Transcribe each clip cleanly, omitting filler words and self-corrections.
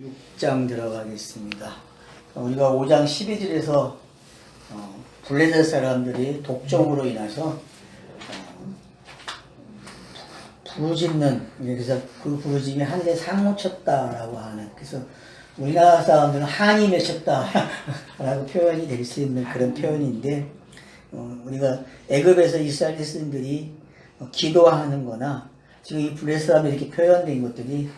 6장 들어가겠습니다. 우리가 5장 12절에서 블레셋 사람들이 독점으로 인해서 부르짖는, 그래서 그 부르짖음이 하늘에 상호쳤다라고 하는, 그래서 우리나라 사람들은 한이 맺혔다 라고 표현이 될 수 있는 그런 표현인데, 우리가 애굽에서 이스라엘 백성들이 기도하는 거나 지금 이 블레셋 사람들이 이렇게 표현된 것들이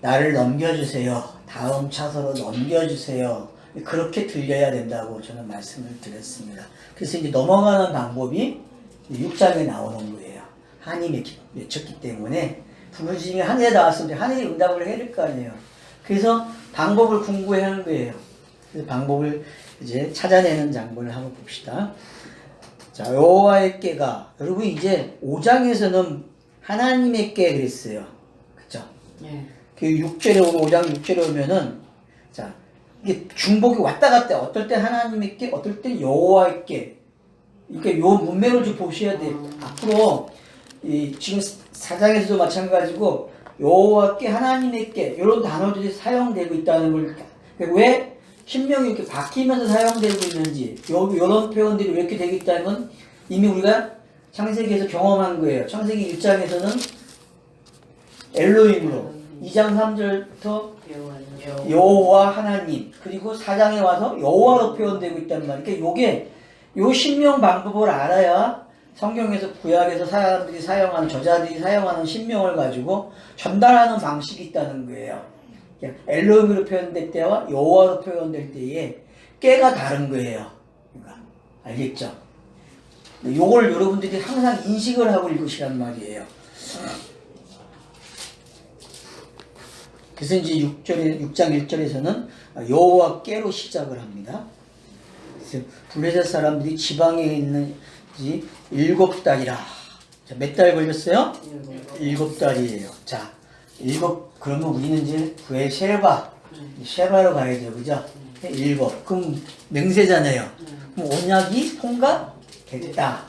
나를 넘겨주세요, 다음 차서로 넘겨주세요, 그렇게 들려야 된다고 저는 말씀을 드렸습니다. 그래서 이제 넘어가는 방법이 6장에 나오는 거예요. 한이 맺혔기 때문에 부르짖음이 하늘에 닿았으면 하늘이 응답을 해야 될 거 아니에요. 그래서 방법을 궁구해 하는 거예요. 그래서 방법을 이제 찾아내는 장본을 한번 봅시다. 자, 여호와의 께가, 여러분 이제 5장에서는 하나님의 께 그랬어요. 그죠? 네. 그 6절에 오고 5장 6절에 오면은, 자, 이게 중복이 왔다 갔다, 어떨 때 하나님의 께, 어떨 때 여호와의 께. 그러니까 요 문맥을 좀 보셔야 돼요. 앞으로 지금 4장에서도 마찬가지고 여호와께, 하나님께 이런 단어들이 사용되고 있다는 걸, 왜 신명이 이렇게 바뀌면서 사용되고 있는지, 이런 표현들이 왜 이렇게 되고 있다는 건 이미 우리가 창세기에서 경험한 거예요. 창세기 1장에서는 엘로힘으로, 2장 3절부터 여호와 하나님, 그리고 4장에 와서 여호와로 표현되고 있단 말이에요. 그러니까 요게 요 신명 방법을 알아야 성경에서, 구약에서 사람들이 사용하는, 저자들이 사용하는 신명을 가지고 전달하는 방식이 있다는 거예요. 엘로힘으로 표현될 때와 여호와로 표현될 때에 께가 다른 거예요. 그러니까 알겠죠? 요걸 여러분들이 항상 인식을 하고 읽으시란 말이에요. 그래서 이제 6장 1절에서는 여호와 께로 시작을 합니다. 그래서 블레셋 사람들이 지방에 있는 7달이라. 자, 몇 달 걸렸어요? 7달이에요. 자, 그러면 우리는 이제 쉐바로 가야 돼요. 그죠? 7. 그럼 맹세잖아요. 그럼 언약이 통과됐다.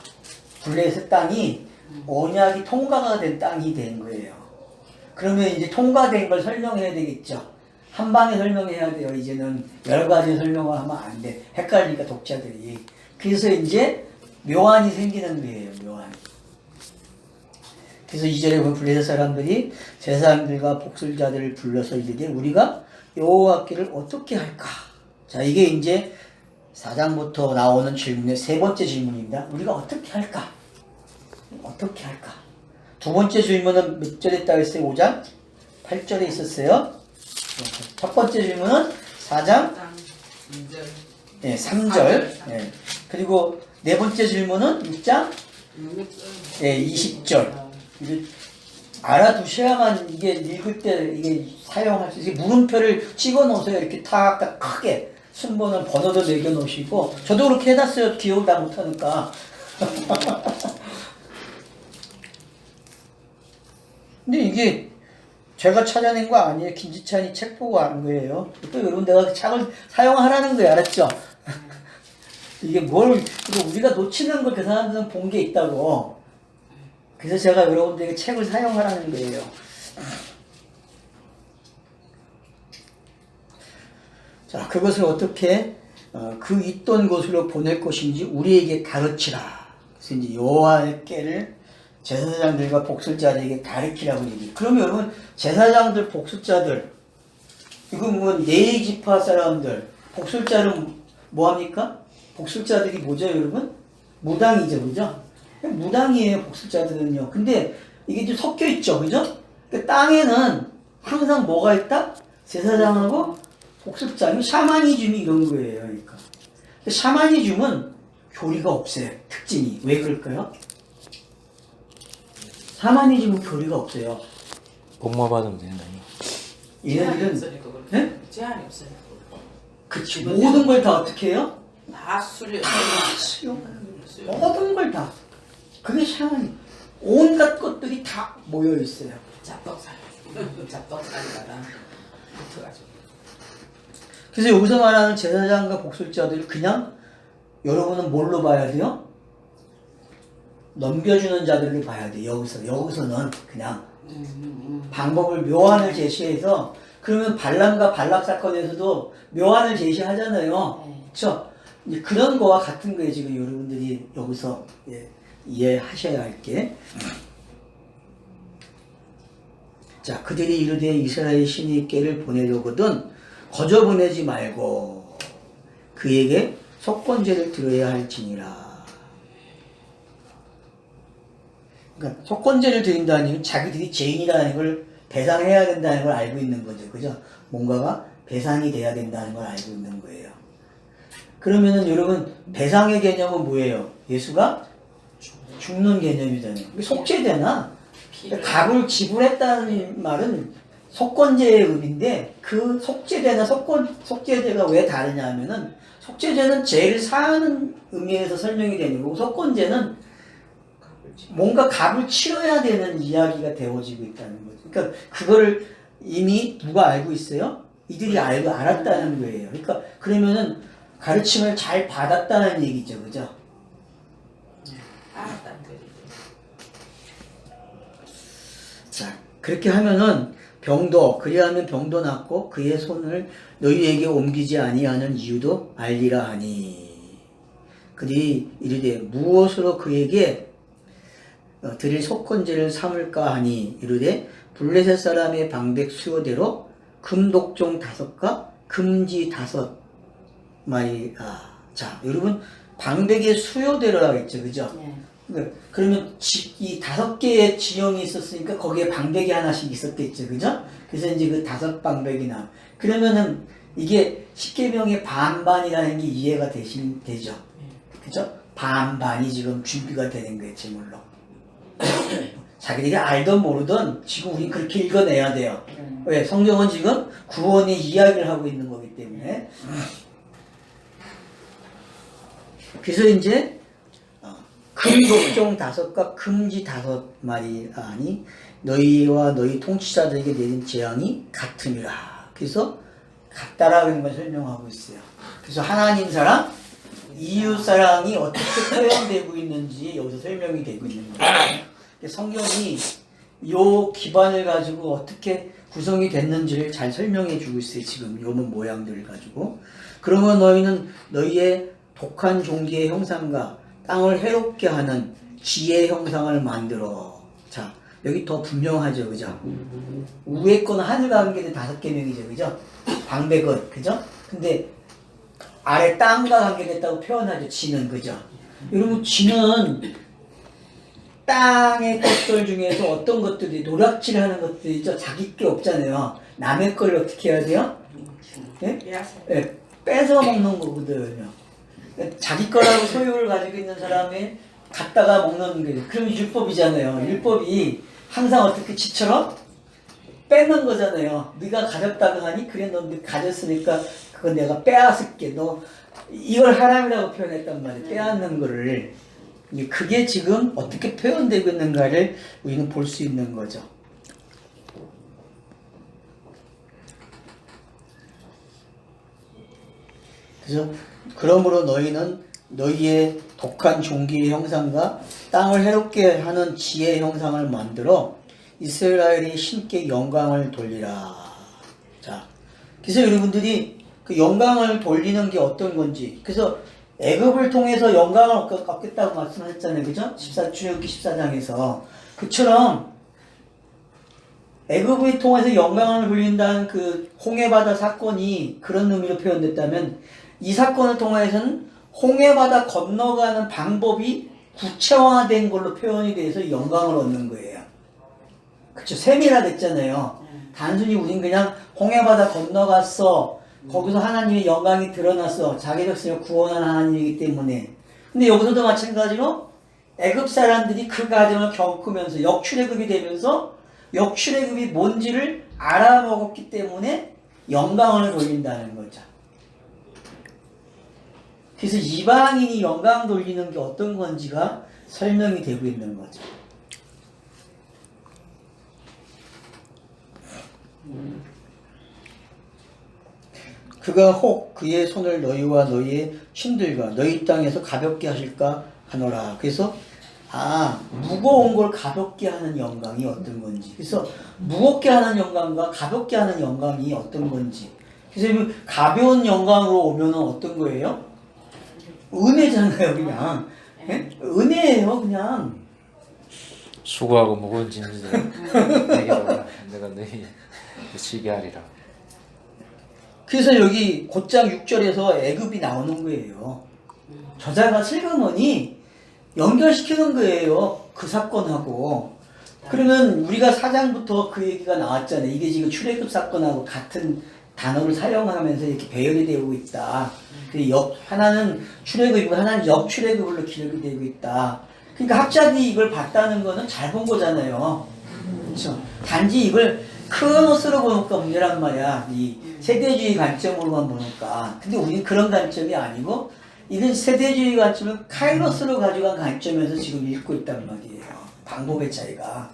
블레셋 땅이 언약이 통과가 된 땅이 된 거예요. 그러면 이제 통과된 걸 설명해야 되겠죠. 한 방에 설명해야 돼요. 이제는 여러 가지 설명을 하면 안 돼. 헷갈리니까 독자들이. 그래서 이제 묘안이 생기는 거예요. 묘안이. 그래서 2절에 보면 블레셋 사람들이 제사장들과 복술자들을 불러서 이르되 우리가 여호와께를 어떻게 할까? 자, 이게 이제 4장부터 나오는 질문의 세 번째 질문입니다. 우리가 어떻게 할까? 어떻게 할까? 두 번째 질문은 몇 절에 있다고 했어요? 5장 8절에 있었어요. 첫 번째 질문은 4장 3절. 네. 그리고 네 번째 질문은 6장 20절. 알아두셔야만 이게 읽을 때 이게 사용할 수 있어요. 물음표를 찍어 놓으세요. 이렇게 탁탁 크게 순번을 번호도 매겨 놓으시고, 저도 그렇게 해놨어요. 기억을 다 못하니까. 근데 이게 제가 찾아낸 거 아니에요. 김지찬이 책 보고 아는 거예요. 또 여러분 내가 책을 사용하라는 거예요. 알았죠? 이게 우리가 놓치는 걸 그 사람들은 본 게 있다고. 그래서 제가 여러분들에게 책을 사용하라는 거예요. 자, 그것을 어떻게 그 있던 곳으로 보낼 것인지 우리에게 가르치라. 그래서 이제 여호와의 께를 제사장들과 복술자들에게 가르치라고 얘기해요. 그러면 여러분, 제사장들, 복술자들, 이건 뭐 레위 지파 사람들, 복술자는 뭐합니까? 복술자들이 뭐죠, 여러분? 무당이죠, 그죠? 무당이에요, 복술자들은요. 근데 이게 좀 섞여 있죠, 그죠? 그러니까 땅에는 항상 뭐가 있다? 제사장하고 복술자, 샤머니즘이 이런 거예요, 그러니까. 샤머니즘은 교리가 없어요, 특징이. 왜 그럴까요? 샤머니즘은 교리가 없어요. 복마 받으면 된다. 얘네들은 네? 제한이 없어요. 그치. 모든 걸 다 어떻게 해요? 다 수령. 모든 걸 다. 그게 샤머니. 온갖 것들이 다 모여 있어요. 잡덕살. 잡덕살이다. 붙어가지고. 그래서 여기서 말하는 제사장과 복술자들 그냥 여러분은 뭘로 봐야 돼요? 넘겨주는 자들로 봐야 돼. 여기서는 그냥 방법을 묘안을 제시해서 그러면 발람과 발락 사건에서도 묘안을 제시하잖아요. 네. 그렇죠? 이제 그런 거와 같은 거예요. 지금 여러분들이 여기서 이해하셔야 할 게. 자, 그들이 이르되 이스라엘 신이 꾀를 보내려거든 거저 보내지 말고 그에게 속건제를 드려야 할지니라. 그러니까 속건제를 드린다는 건 자기들이 죄인이라는 걸 배상해야 된다는 걸 알고 있는 거죠. 그죠? 뭔가가 배상이 돼야 된다는 걸 알고 있는 거예요. 그러면은 여러분 배상의 개념은 뭐예요? 예수가 죽는 개념이잖아요. 속죄되나? 값을 지불했다는 말은 속건제의 의미인데 그 속죄제나 속죄제가 왜 다르냐 하면은 속죄제는 죄를 사하는 의미에서 설명이 되는 거고 속건제는 뭔가 값을 치러야 되는 이야기가 되어지고 있다는 거죠. 그러니까 그거를 이미 누가 알고 있어요? 이들이 알았다는 거예요. 그러니까 그러면은 가르침을 잘 받았다는 얘기죠. 그죠? 알았다는 거지. 자, 그렇게 하면은 그리하면 병도 낫고 그의 손을 너희에게 옮기지 아니하는 이유도 알리라 하니 그들이 이르되 무엇으로 그에게 드릴 속건제를 삼을까 하니 이르되 블레셋 사람의 방백 수요대로 금독종 5과 금지 5마리. 자, 여러분 방백의 수요대로라고 했죠. 그죠? 네. 그러면 이 5개의 지형이 있었으니까 거기에 방백이 하나씩 있었겠죠. 그죠? 그래서 이제 그 5방백이 나. 그러면은 이게 십계명의 반반이라는 게 이해가 되죠. 그죠? 반반이 지금 준비가 되는 거예요. 제물로. 자기들이 알든 모르든 지금 우리 그렇게 읽어내야 돼요. 왜? 성경은 지금 구원의 이야기를 하고 있는 거기 때문에. 그래서 이제 금독종 5과 금지 5마리 아니 너희와 너희 통치자들에게 내린 재앙이 같으니라. 그래서 같다라는 걸 설명하고 있어요. 그래서 하나님 사랑, 이웃 사랑이 어떻게 표현되고 있는지 여기서 설명이 되고 있는 거예요. 성경이 요 기반을 가지고 어떻게 구성이 됐는지를 잘 설명해 주고 있어요. 지금 요런 모양들을 가지고. 그러면 너희는 너희의 독한 종기의 형상과 땅을 해롭게 하는 지혜의 형상을 만들어. 자, 여기 더 분명하죠. 그죠? 위에 거는 하늘과 관계된 5계명이죠. 그죠? 방백은. 그죠? 근데 아래 땅과 관계됐다고 표현하죠. 지는. 그죠? 여러분, 지는 땅의 것들 중에서 어떤 것들이 노략질하는 것들이 있죠. 자기 게 없잖아요. 남의 걸 어떻게 해야 돼요? 네? 네, 뺏어 먹는 거거든요. 자기 거라고 소유를 가지고 있는 사람이 갖다가 먹는 게 그럼 율법이잖아요. 율법이 항상 어떻게 지처럼 뺏는 거잖아요. 네가 가졌다고 하니 그래 너 가졌으니까 그거 내가 빼앗을게. 너 이걸 하람이라고 표현했단 말이에요. 빼앗는 거를. 그게 지금 어떻게 표현되고 있는가를 우리는 볼 수 있는 거죠. 그래서 그러므로 너희는 너희의 독한 종기의 형상과 땅을 해롭게 하는 지혜의 형상을 만들어 이스라엘이 신께 영광을 돌리라. 자, 그래서 여러분들이 그 영광을 돌리는 게 어떤 건지. 그래서 애굽을 통해서 영광을 얻겠다고 말씀하셨잖아요. 그죠? 출애굽기 14장에서. 그처럼 애굽을 통해서 영광을 돌린다는 그 홍해바다 사건이 그런 의미로 표현됐다면 이 사건을 통해서는 홍해바다 건너가는 방법이 구체화된 걸로 표현이 돼서 영광을 얻는 거예요. 그쵸? 세밀화됐잖아요. 단순히 우린 그냥 홍해바다 건너갔어. 거기서 하나님의 영광이 드러났어. 자기 백성을 구원한 하나님이기 때문에. 근데 여기서도 마찬가지로 애굽 사람들이 그 과정을 겪으면서 역출애굽이 되면서 역출애굽이 뭔지를 알아먹었기 때문에 영광을 돌린다는 거죠. 그래서 이방인이 영광 돌리는 게 어떤 건지가 설명이 되고 있는 거죠. 그가 혹 그의 손을 너희와 너희의 신들과 너희 땅에서 가볍게 하실까 하노라. 그래서 무거운 걸 가볍게 하는 영광이 어떤 건지. 그래서 무겁게 하는 영광과 가볍게 하는 영광이 어떤 건지. 그래서 이 가벼운 영광으로 오면은 어떤 거예요? 은혜잖아요, 그냥. 예? 은혜예요, 그냥. 수고하고 무거운 짐을 내가 너희 지게 하리라. 그래서 여기 곧장 6절에서 애굽이 나오는 거예요. 저자가 슬그머니 연결시키는 거예요. 그 사건하고. 그러면 우리가 4장부터 그 얘기가 나왔잖아요. 이게 지금 출애굽 사건하고 같은 단어를 사용하면서 이렇게 배열이 되고 있다. 하나는 출애굽이고 하나는 역출애굽으로 기록이 되고 있다. 그러니까 학자들이 이걸 봤다는 거는 잘 본 거잖아요. 그렇죠? 단지 이걸 크로노스로 보니까 문제란 말이야. 이 세대주의 관점으로만 보니까. 근데 우리는 그런 관점이 아니고 이런 세대주의 관점을 카이로스로 가져간 관점에서 지금 읽고 있단 말이에요. 방법의 차이가.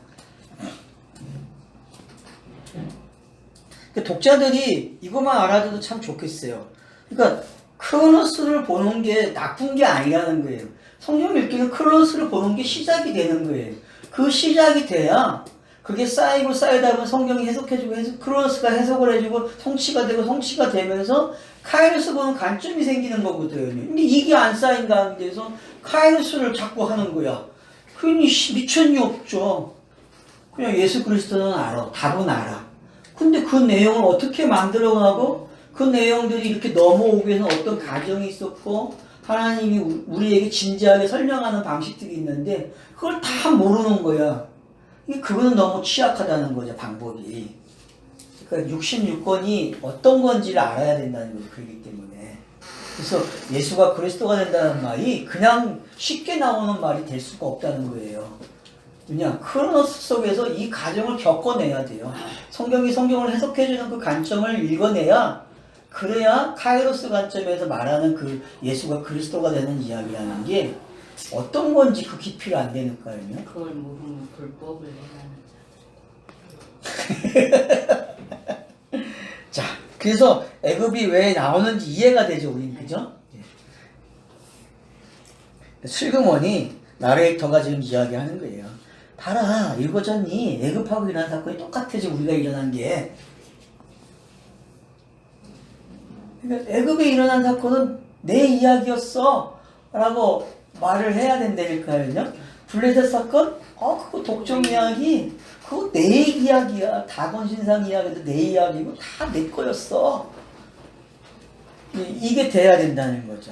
독자들이 이것만 알아둬도 참 좋겠어요. 그러니까 크로노스를 보는 게 나쁜 게 아니라는 거예요. 성경 읽기는 크로노스를 보는 게 시작이 되는 거예요. 그 시작이 돼야 그게 쌓이고 쌓이다 보면 성경이 해석해주고 크로노스가 해석을 해주고 성취가 되고 성취가 되면서 카이로스 보는 관점이 생기는 거거든요. 근데 이게 안 쌓인 가운데서 카이로스를 자꾸 하는 거야. 그러니 미천이 없죠. 그냥 예수 그리스도는 알아. 답은 알아. 근데 그 내용을 어떻게 만들어가고 그 내용들이 이렇게 넘어오기 위해서 어떤 과정이 있었고 하나님이 우리에게 진지하게 설명하는 방식들이 있는데 그걸 다 모르는 거야. 그거는 너무 취약하다는 거죠, 방법이. 그러니까 66권이 어떤 건지를 알아야 된다는 거죠, 그렇기 때문에. 그래서 예수가 그리스도가 된다는 말이 그냥 쉽게 나오는 말이 될 수가 없다는 거예요. 왜냐, 크로노스 속에서 이 과정을 겪어내야 돼요. 성경을 해석해주는 그 관점을 읽어내야, 그래야 카이로스 관점에서 말하는 그 예수가 그리스도가 되는 이야기라는 게 어떤 건지 그 깊이를 안 되니까요. 그걸 모르면 불법을 해야 자, 그래서 애굽이 왜 나오는지 이해가 되죠, 우린. 그죠? 슬그머니 나레이터가 지금 이야기하는 거예요. 봐라, 읽어졌니? 애굽하고 일어난 사건이 똑같아, 지금 우리가 일어난 게. 그러니까 애굽에 일어난 사건은 내 이야기였어 라고 말을 해야 된다니까요. 블레셋 사건? 그거 독점 이야기. 그거 내 이야기야. 다곤 신상 이야기도 내 이야기고 다 내 거였어. 이게 돼야 된다는 거죠.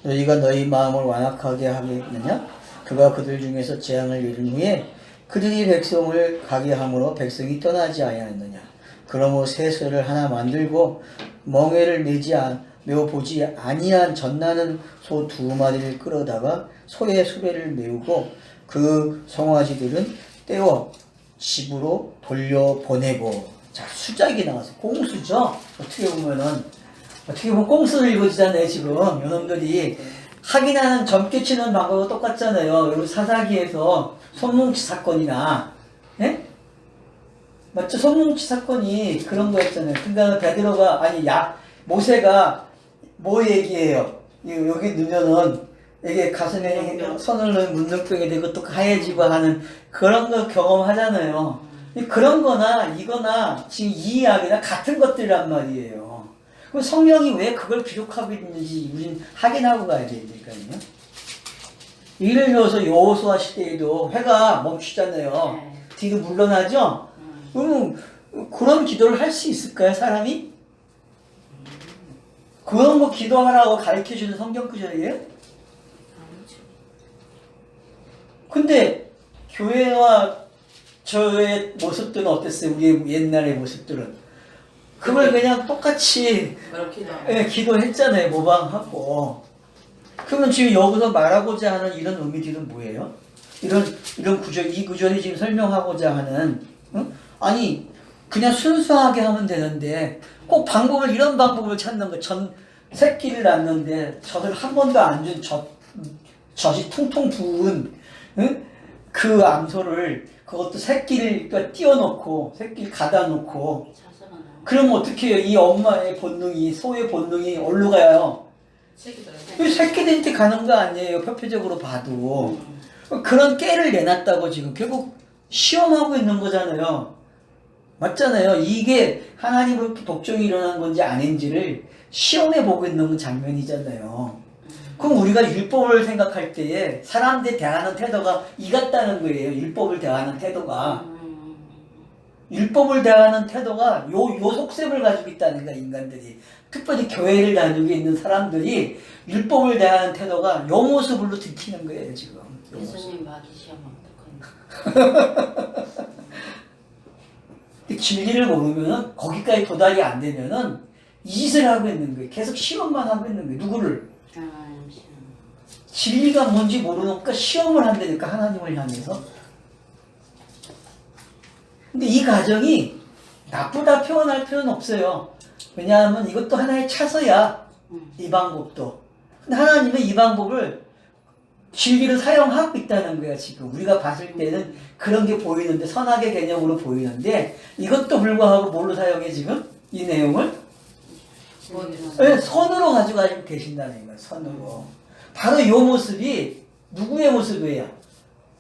너희가 너희 마음을 완악하게 하겠느냐? 그가 그들 중에서 재앙을 이룬 후에 그들이 백성을 가게 함으로 백성이 떠나지 아니하였느냐? 그러므로 새 소를 하나 만들고 멍에를 메어 보지 아니한 젖나는 소 2마리를 끌어다가 소의 수레를 메우고 그 송아지들은 떼어 집으로 돌려보내고. 자, 수작이 나와서 꽁수죠. 어떻게 보면 꽁수를 읽어지잖아요. 지금 요놈들이 확인하는 점괘 치는 방법과 똑같잖아요. 여기 사사기에서 손뭉치 사건이나, 예? 맞죠? 손뭉치 사건이 그런 거였잖아요. 그러니까 베드로가 모세가 뭐 얘기해요? 여기 넣으면은 이게 가슴에 손을 넣으면 문둥병이 되고 또 하얘지고 하는 그런 거 경험하잖아요. 그런 거나 이거나 지금 이 이야기나 같은 것들이란 말이에요. 그럼 성령이 왜 그걸 기록하고 있는지 우린 확인하고 가야 되니까요. 예를 들어서 여호수아 시대에도 해가 멈추잖아요. 뒤로 물러나죠? 그럼 그런 기도를 할 수 있을까요, 사람이? 그런 거 기도하라고 가르쳐주는 성경 구절이에요? 근데 교회와 저의 모습들은 어땠어요? 우리의 옛날의 모습들은 그걸 그냥 똑같이 기도했잖아요. 모방하고. 그러면 지금 여기서 말하고자 하는 이런 의미들은 뭐예요? 이런 구절, 이 구절이 지금 설명하고자 하는, 아니 그냥 순수하게 하면 되는데 꼭 이런 방법을 찾는 거. 새끼를 낳는데 젖을 한 번도 안 준 젖이 퉁퉁 부은 그 암소를, 그것도 새끼를 띄워놓고 새끼를 가다 놓고, 그러면 어떻게 해요? 이 엄마의 본능이, 소의 본능이 어디로 가요? 새끼들. 새끼들한테 가는 거 아니에요. 표표적으로 봐도. 그런 깨를 내놨다고 지금 결국 시험하고 있는 거잖아요. 맞잖아요. 이게 하나님으로부터 독종이 일어난 건지 아닌지를 시험해 보고 있는 장면이잖아요. 그럼 우리가 율법을 생각할 때에 사람들 대하는 태도가 이 같다는 거예요. 율법을 대하는 태도가. 율법을 대하는 태도가 요 속셈을 가지고 있다는 거야, 인간들이. 특별히 교회를 다니고 있는 사람들이 율법을 대하는 태도가 요 모습으로 들키는 거예요, 지금. 예수님 마귀 시험 어떡하냐. 진리를 모르면은, 거기까지 도달이 안 되면은, 이 짓을 하고 있는 거예요. 계속 시험만 하고 있는 거예요. 누구를? 진리가 뭔지 모르니까 시험을 한다니까, 하나님을 향해서. 근데 이 과정이 나쁘다 표현할 필요는 없어요. 왜냐하면 이것도 하나의 차서야, 이 방법도. 근데 하나님은 이 방법을 진리로 사용하고 있다는 거야, 지금. 우리가 봤을 때는 그런 게 보이는데, 선악의 개념으로 보이는데, 이것도 불구하고 뭘로 사용해, 지금? 이 내용을? 네, 선으로 가지고 계신다는 거야, 선으로. 바로 이 모습이 누구의 모습이에요?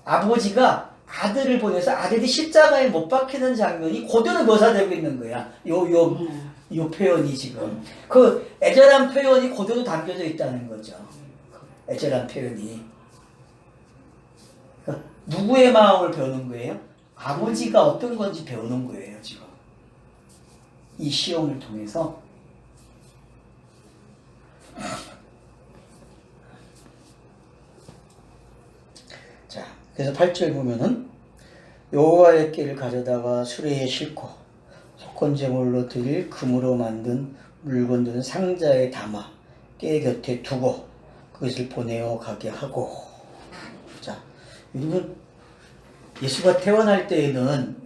아버지가 아들을 보내서 아들이 십자가에 못 박히는 장면이 그대로 묘사되고 있는 거야. 요 표현이 지금. 그 애절한 표현이 그대로 담겨져 있다는 거죠. 애절한 표현이. 그러니까 누구의 마음을 배우는 거예요? 아버지가 어떤 건지 배우는 거예요, 지금. 이 시험을 통해서. 자, 그래서 8절 보면은 여호와의 께를 가져다가 수레에 싣고 속건제물로 드릴 금으로 만든 물건들은 상자에 담아 께 곁에 두고 그것을 보내어 가게 하고. 자, 여러분, 예수가 태어날 때에는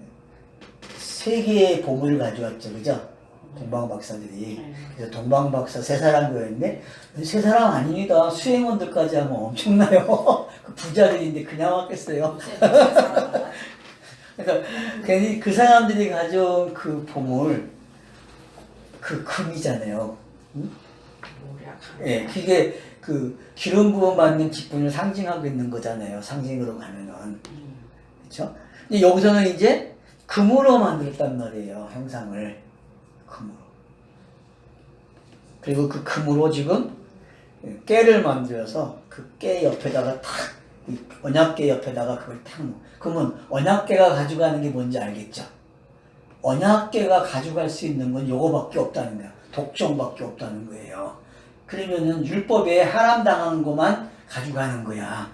세 개의 보물을 가져왔죠, 그죠? 동방박사들이. 그래서 동방박사 세 사람이었는데, 세 사람 아닙니다. 수행원들까지 하면 엄청나요. 그 부자들인데 그냥 왔겠어요. 그러니까 괜히 그 사람들이 가져온 그 보물, 그 금이잖아요. 응? 예, 그게 그 기름 부음 받는 기쁨을 상징하고 있는 거잖아요. 상징으로 가면은. 그렇죠? 근데 여기서는 이제 금으로 만들었단 말이에요. 형상을. 금으로. 그리고 그 금으로 지금 깨를 만들어서 그 깨 옆에다가 탁, 언약깨 옆에다가 그걸 탁 놓고. 그러면 언약깨가 가져가는 게 뭔지 알겠죠? 언약깨가 가져갈 수 있는 건 요거밖에 없다는 거야. 독종밖에 없다는 거예요. 그러면은 율법에 하람당한 것만 가져가는 거야.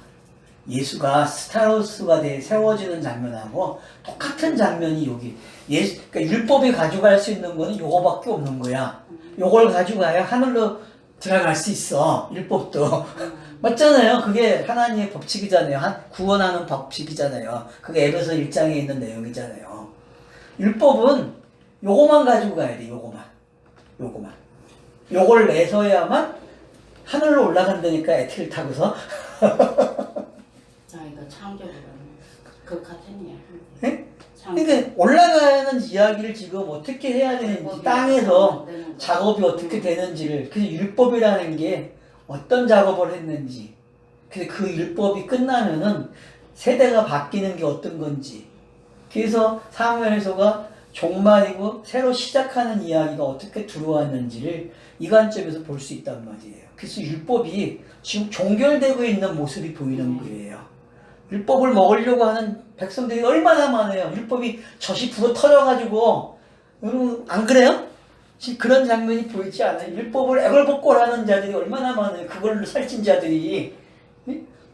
예수가 스타로스가 세워지는 장면하고 똑같은 장면이 여기. 그러니까 율법이 가져갈 수 있는 거는 요거밖에 없는 거야. 요걸 가져가야 하늘로 들어갈 수 있어. 율법도. 맞잖아요. 그게 하나님의 법칙이잖아요. 구원하는 법칙이잖아요. 그게 에베소 1장에 있는 내용이잖아요. 율법은 요거만 가지고 가야 돼. 요거만. 요걸 내서야만 하늘로 올라간다니까, 애틀 타고서. 이거 창조를 그 같은 이야. 네? 그러니까 올라가는 이야기를 지금 어떻게 해야 되는지, 땅에서 작업이 어떻게 되는지를, 그래서 율법이라는 게 어떤 작업을 했는지, 그래서 그 율법이 끝나면은 세대가 바뀌는 게 어떤 건지, 그래서 사무엘서가 종말이고 새로 시작하는 이야기가 어떻게 들어왔는지를 이 관점에서 볼 수 있단 말이에요. 그래서 율법이 지금 종결되고 있는 모습이 보이는 거예요. 율법을 먹으려고 하는 백성들이 얼마나 많아요. 율법이 젖이 불어 터져가지고. 여러분 안 그래요? 지금 그런 장면이 보이지 않아요? 율법을 애걸복걸하는 자들이 얼마나 많아요. 그걸로 살찐 자들이.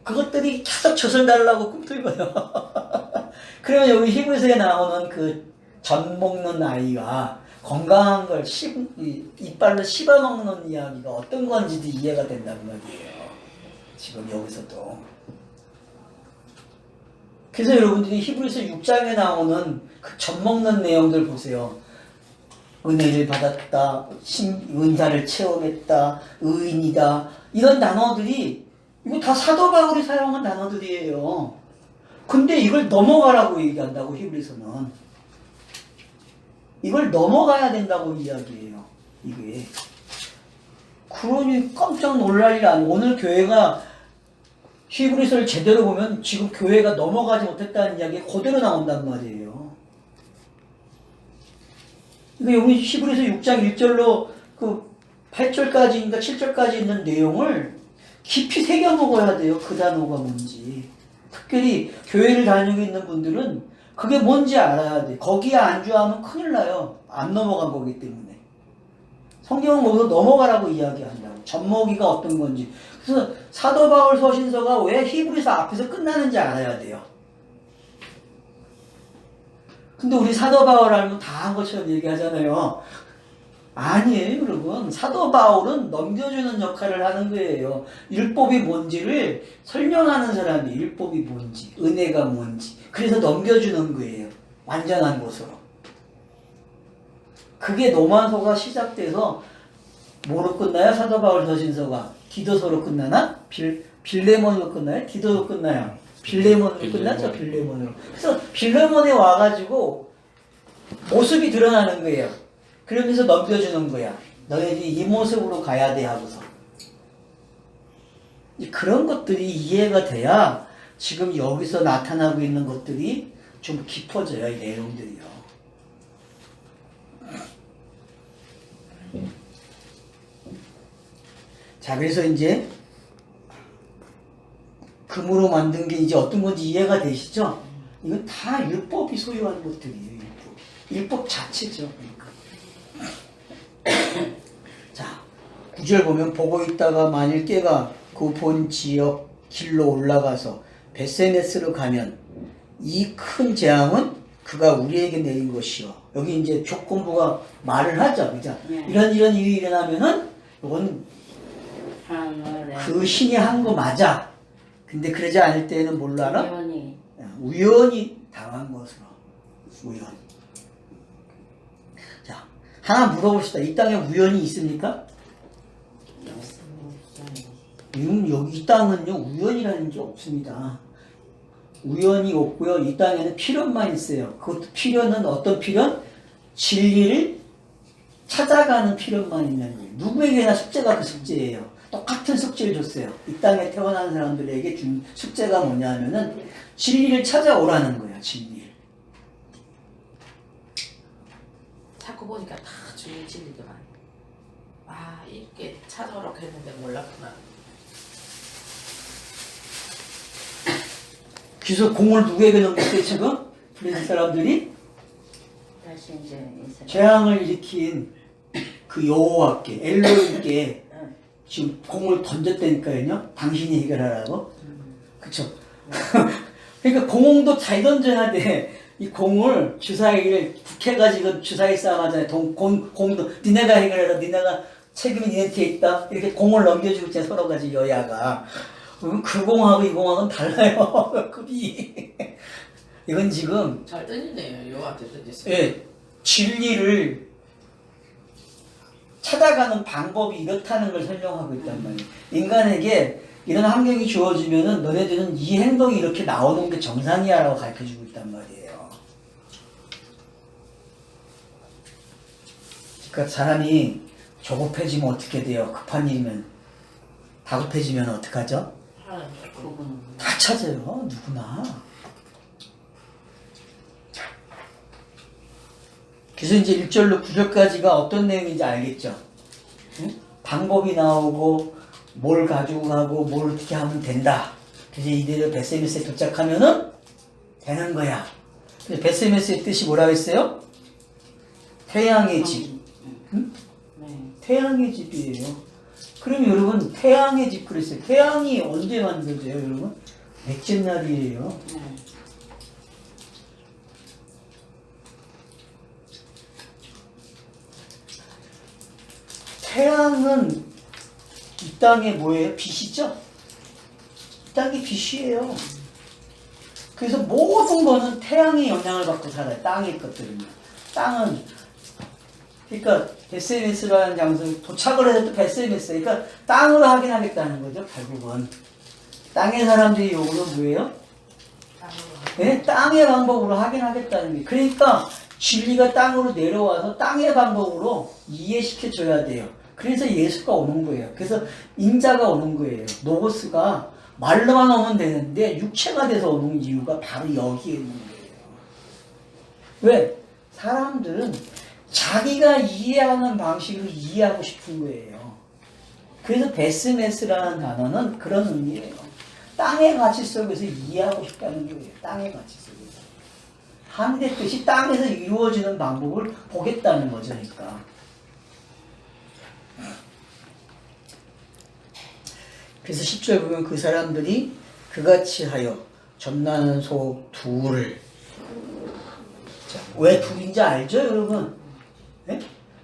그것들이 계속 젖을 달라고 꿈틀거려. 그러면 여기 히브리서에 나오는 그 젖 먹는 아이가 건강한 걸 이빨로 씹어먹는 이야기가 어떤 건지도 이해가 된단 말이에요. 지금 여기서도. 그래서 여러분들이 히브리서 6장에 나오는 그 젖 먹는 내용들 보세요. 은혜를 받았다, 은사를 체험했다, 의인이다, 이런 단어들이 이거 다 사도 바울이 사용한 단어들이에요. 근데 이걸 넘어가라고 얘기한다고, 히브리서는. 이걸 넘어가야 된다고 이야기해요. 이게 그러니 깜짝 놀랄 일 아니에요. 오늘 교회가 히브리서를 제대로 보면 지금 교회가 넘어가지 못했다는 이야기가 그대로 나온단 말이에요. 그러니까 여기 히브리서 6장 1절로 그 8절까지인가 7절까지 있는 내용을 깊이 새겨 먹어야 돼요. 그 단어가 뭔지. 특별히 교회를 다니고 있는 분들은 그게 뭔지 알아야 돼. 거기에 안주하면 큰일 나요. 안 넘어간 거기 때문에. 성경은 거기서 넘어가라고 이야기한다고. 젖먹이가 어떤 건지. 그래서 사도 바울 서신서가 왜 히브리서 앞에서 끝나는지 알아야 돼요. 근데 우리 사도 바울 알면 다 한 것처럼 얘기하잖아요. 아니에요, 여러분. 사도 바울은 넘겨주는 역할을 하는 거예요. 율법이 뭔지를 설명하는 사람이 율법이 뭔지, 은혜가 뭔지. 그래서 넘겨주는 거예요. 완전한 것으로. 그게 로마서가 시작돼서 뭐로 끝나요? 사도 바울 서신서가 디도서로 끝나나? 빌레몬으로 끝나요? 디도로 끝나요? 빌레몬으로 끝났죠? 빌레몬으로. 그래서 빌레몬에 와가지고 모습이 드러나는 거예요. 그러면서 넘겨주는 거야. 너희들이 이 모습으로 가야 돼 하고서. 그런 것들이 이해가 돼야 지금 여기서 나타나고 있는 것들이 좀 깊어져요. 이 내용들이요. 자, 그래서 이제 금으로 만든 게 이제 어떤 건지 이해가 되시죠? 이건 다 율법이 소유한 것들이에요. 율법 자체죠. 그러니까. 자, 9절 보면 보고 있다가 만일 깨가 그 본 지역 길로 올라가서 베세메스로 가면 이 큰 재앙은 그가 우리에게 내린 것이요. 여기 이제 조건부가 말을 하죠. 그죠? 네. 이런 일이 일어나면은 이건 그 신이 한 거 맞아. 근데 그러지 않을 때는 뭘로 알아? 우연히 당한 것으로. 우연. 자, 하나 물어봅시다. 이 땅에 우연이 있습니까? 여기 이 땅은요, 우연이라는 게 없습니다. 우연이 없고요. 이 땅에는 필연만 있어요. 그것도 필연은 어떤 필연? 진리를 찾아가는 필연만 있는 거예요. 누구에게나 숙제가 그 숙제예요. 똑같은 숙제를 줬어요. 이 땅에 태어난 사람들에게 준 숙제가 뭐냐면은 진리를 찾아오라는 거예요. 진리를. 자꾸 보니까 다 주의 진리더만. 아, 이렇게 찾아오라고 했는데 몰랐구나. 그래서 공을 누구에게 넘겼어요 지금? 블레셋 사람들이 다시 이제 재앙을 일으킨 그 여호와께 엘로힘께 지금 공을 던졌다니까요. 당신이 해결하라고. 그쵸? 그러니까 공도 잘 던져야 돼. 이 공을 주사위를 북해가지고 주사위 싸움 하잖아요. 공도 니네가 해결해라. 니네가 책임이 니네한테 있다. 이렇게 공을 넘겨주고 있잖아요. 서로 가지 여야가. 그 공하고 이 공하고는 달라요. 급이. 이건 지금 잘 던지네요. 요한테 던졌어요. 예, 진리를 찾아가는 방법이 이렇다는 걸 설명하고 있단 말이에요. 인간에게 이런 환경이 주어지면은 너네들은 이 행동이 이렇게 나오는 게 정상이야 라고 가르쳐주고 있단 말이에요. 그러니까 사람이 조급해지면 어떻게 돼요? 급한 일이면 다급해지면 어떡하죠? 다 찾아요. 누구나. 그래서 이제 1절로 9절까지가 어떤 내용인지 알겠죠? 응? 방법이 나오고 뭘 가지고 가고 뭘 어떻게 하면 된다. 그래서 이대로 베세메스에 도착하면은 되는 거야. 그래서 베세메스의 뜻이 뭐라고 했어요? 태양의 집. 응? 태양의 집이에요. 그럼 여러분 태양의 집 그랬어요. 태양이 언제 만들어져요 여러분? 넷째 날이에요. 태양은 이 땅에 뭐예요? 빛이죠? 이 땅이 빛이에요. 그래서 모든 거는 태양의 영향을 받고 살아요. 땅의 것들은요. 땅은 그러니까 베세메스라는 장소에 도착을 해서 또 베세메스 그러니까 땅으로 확인하겠다는 거죠. 결국은 땅의 사람들이 요구는 뭐예요? 네? 땅의 방법으로 확인하겠다는 게 그러니까 진리가 땅으로 내려와서 땅의 방법으로 이해시켜줘야 돼요. 그래서 예수가 오는 거예요. 그래서 인자가 오는 거예요. 노고스가 말로만 오면 되는데 육체가 돼서 오는 이유가 바로 여기에 있는 거예요. 왜? 사람들은 자기가 이해하는 방식으로 이해하고 싶은 거예요. 그래서 베스메스라는 단어는 그런 의미예요. 땅의 가치 속에서 이해하고 싶다는 거예요. 땅의 가치 속에서. 하늘의 뜻이 땅에서 이루어지는 방법을 보겠다는 거죠. 그러니까. 그래서 10절 보면 그 사람들이 그같이 하여 점나는 소 둘을. 자, 왜 둘인지 알죠, 여러분? 네?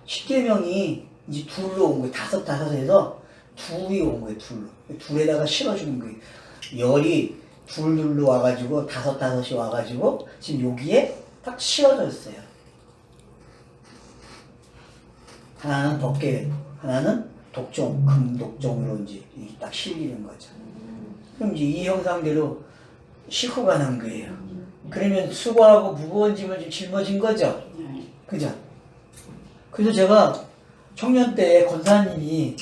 10계명이 이제 둘로 온 거예요. 다섯에서 둘이 온 거예요, 둘로. 둘에다가 실어주는 거예요. 열이 둘로 와가지고, 다섯이 와가지고, 지금 여기에 딱 실어졌어요. 하나는 덕계, 하나는 독종, 금독종으로 이제 딱 실리는 거죠. 그럼 이제 이 형상대로 싣고 가는 거예요. 그러면 수고하고 무거운 짐을 좀 짊어진 거죠. 그죠? 그래서 제가 청년 때 권사님이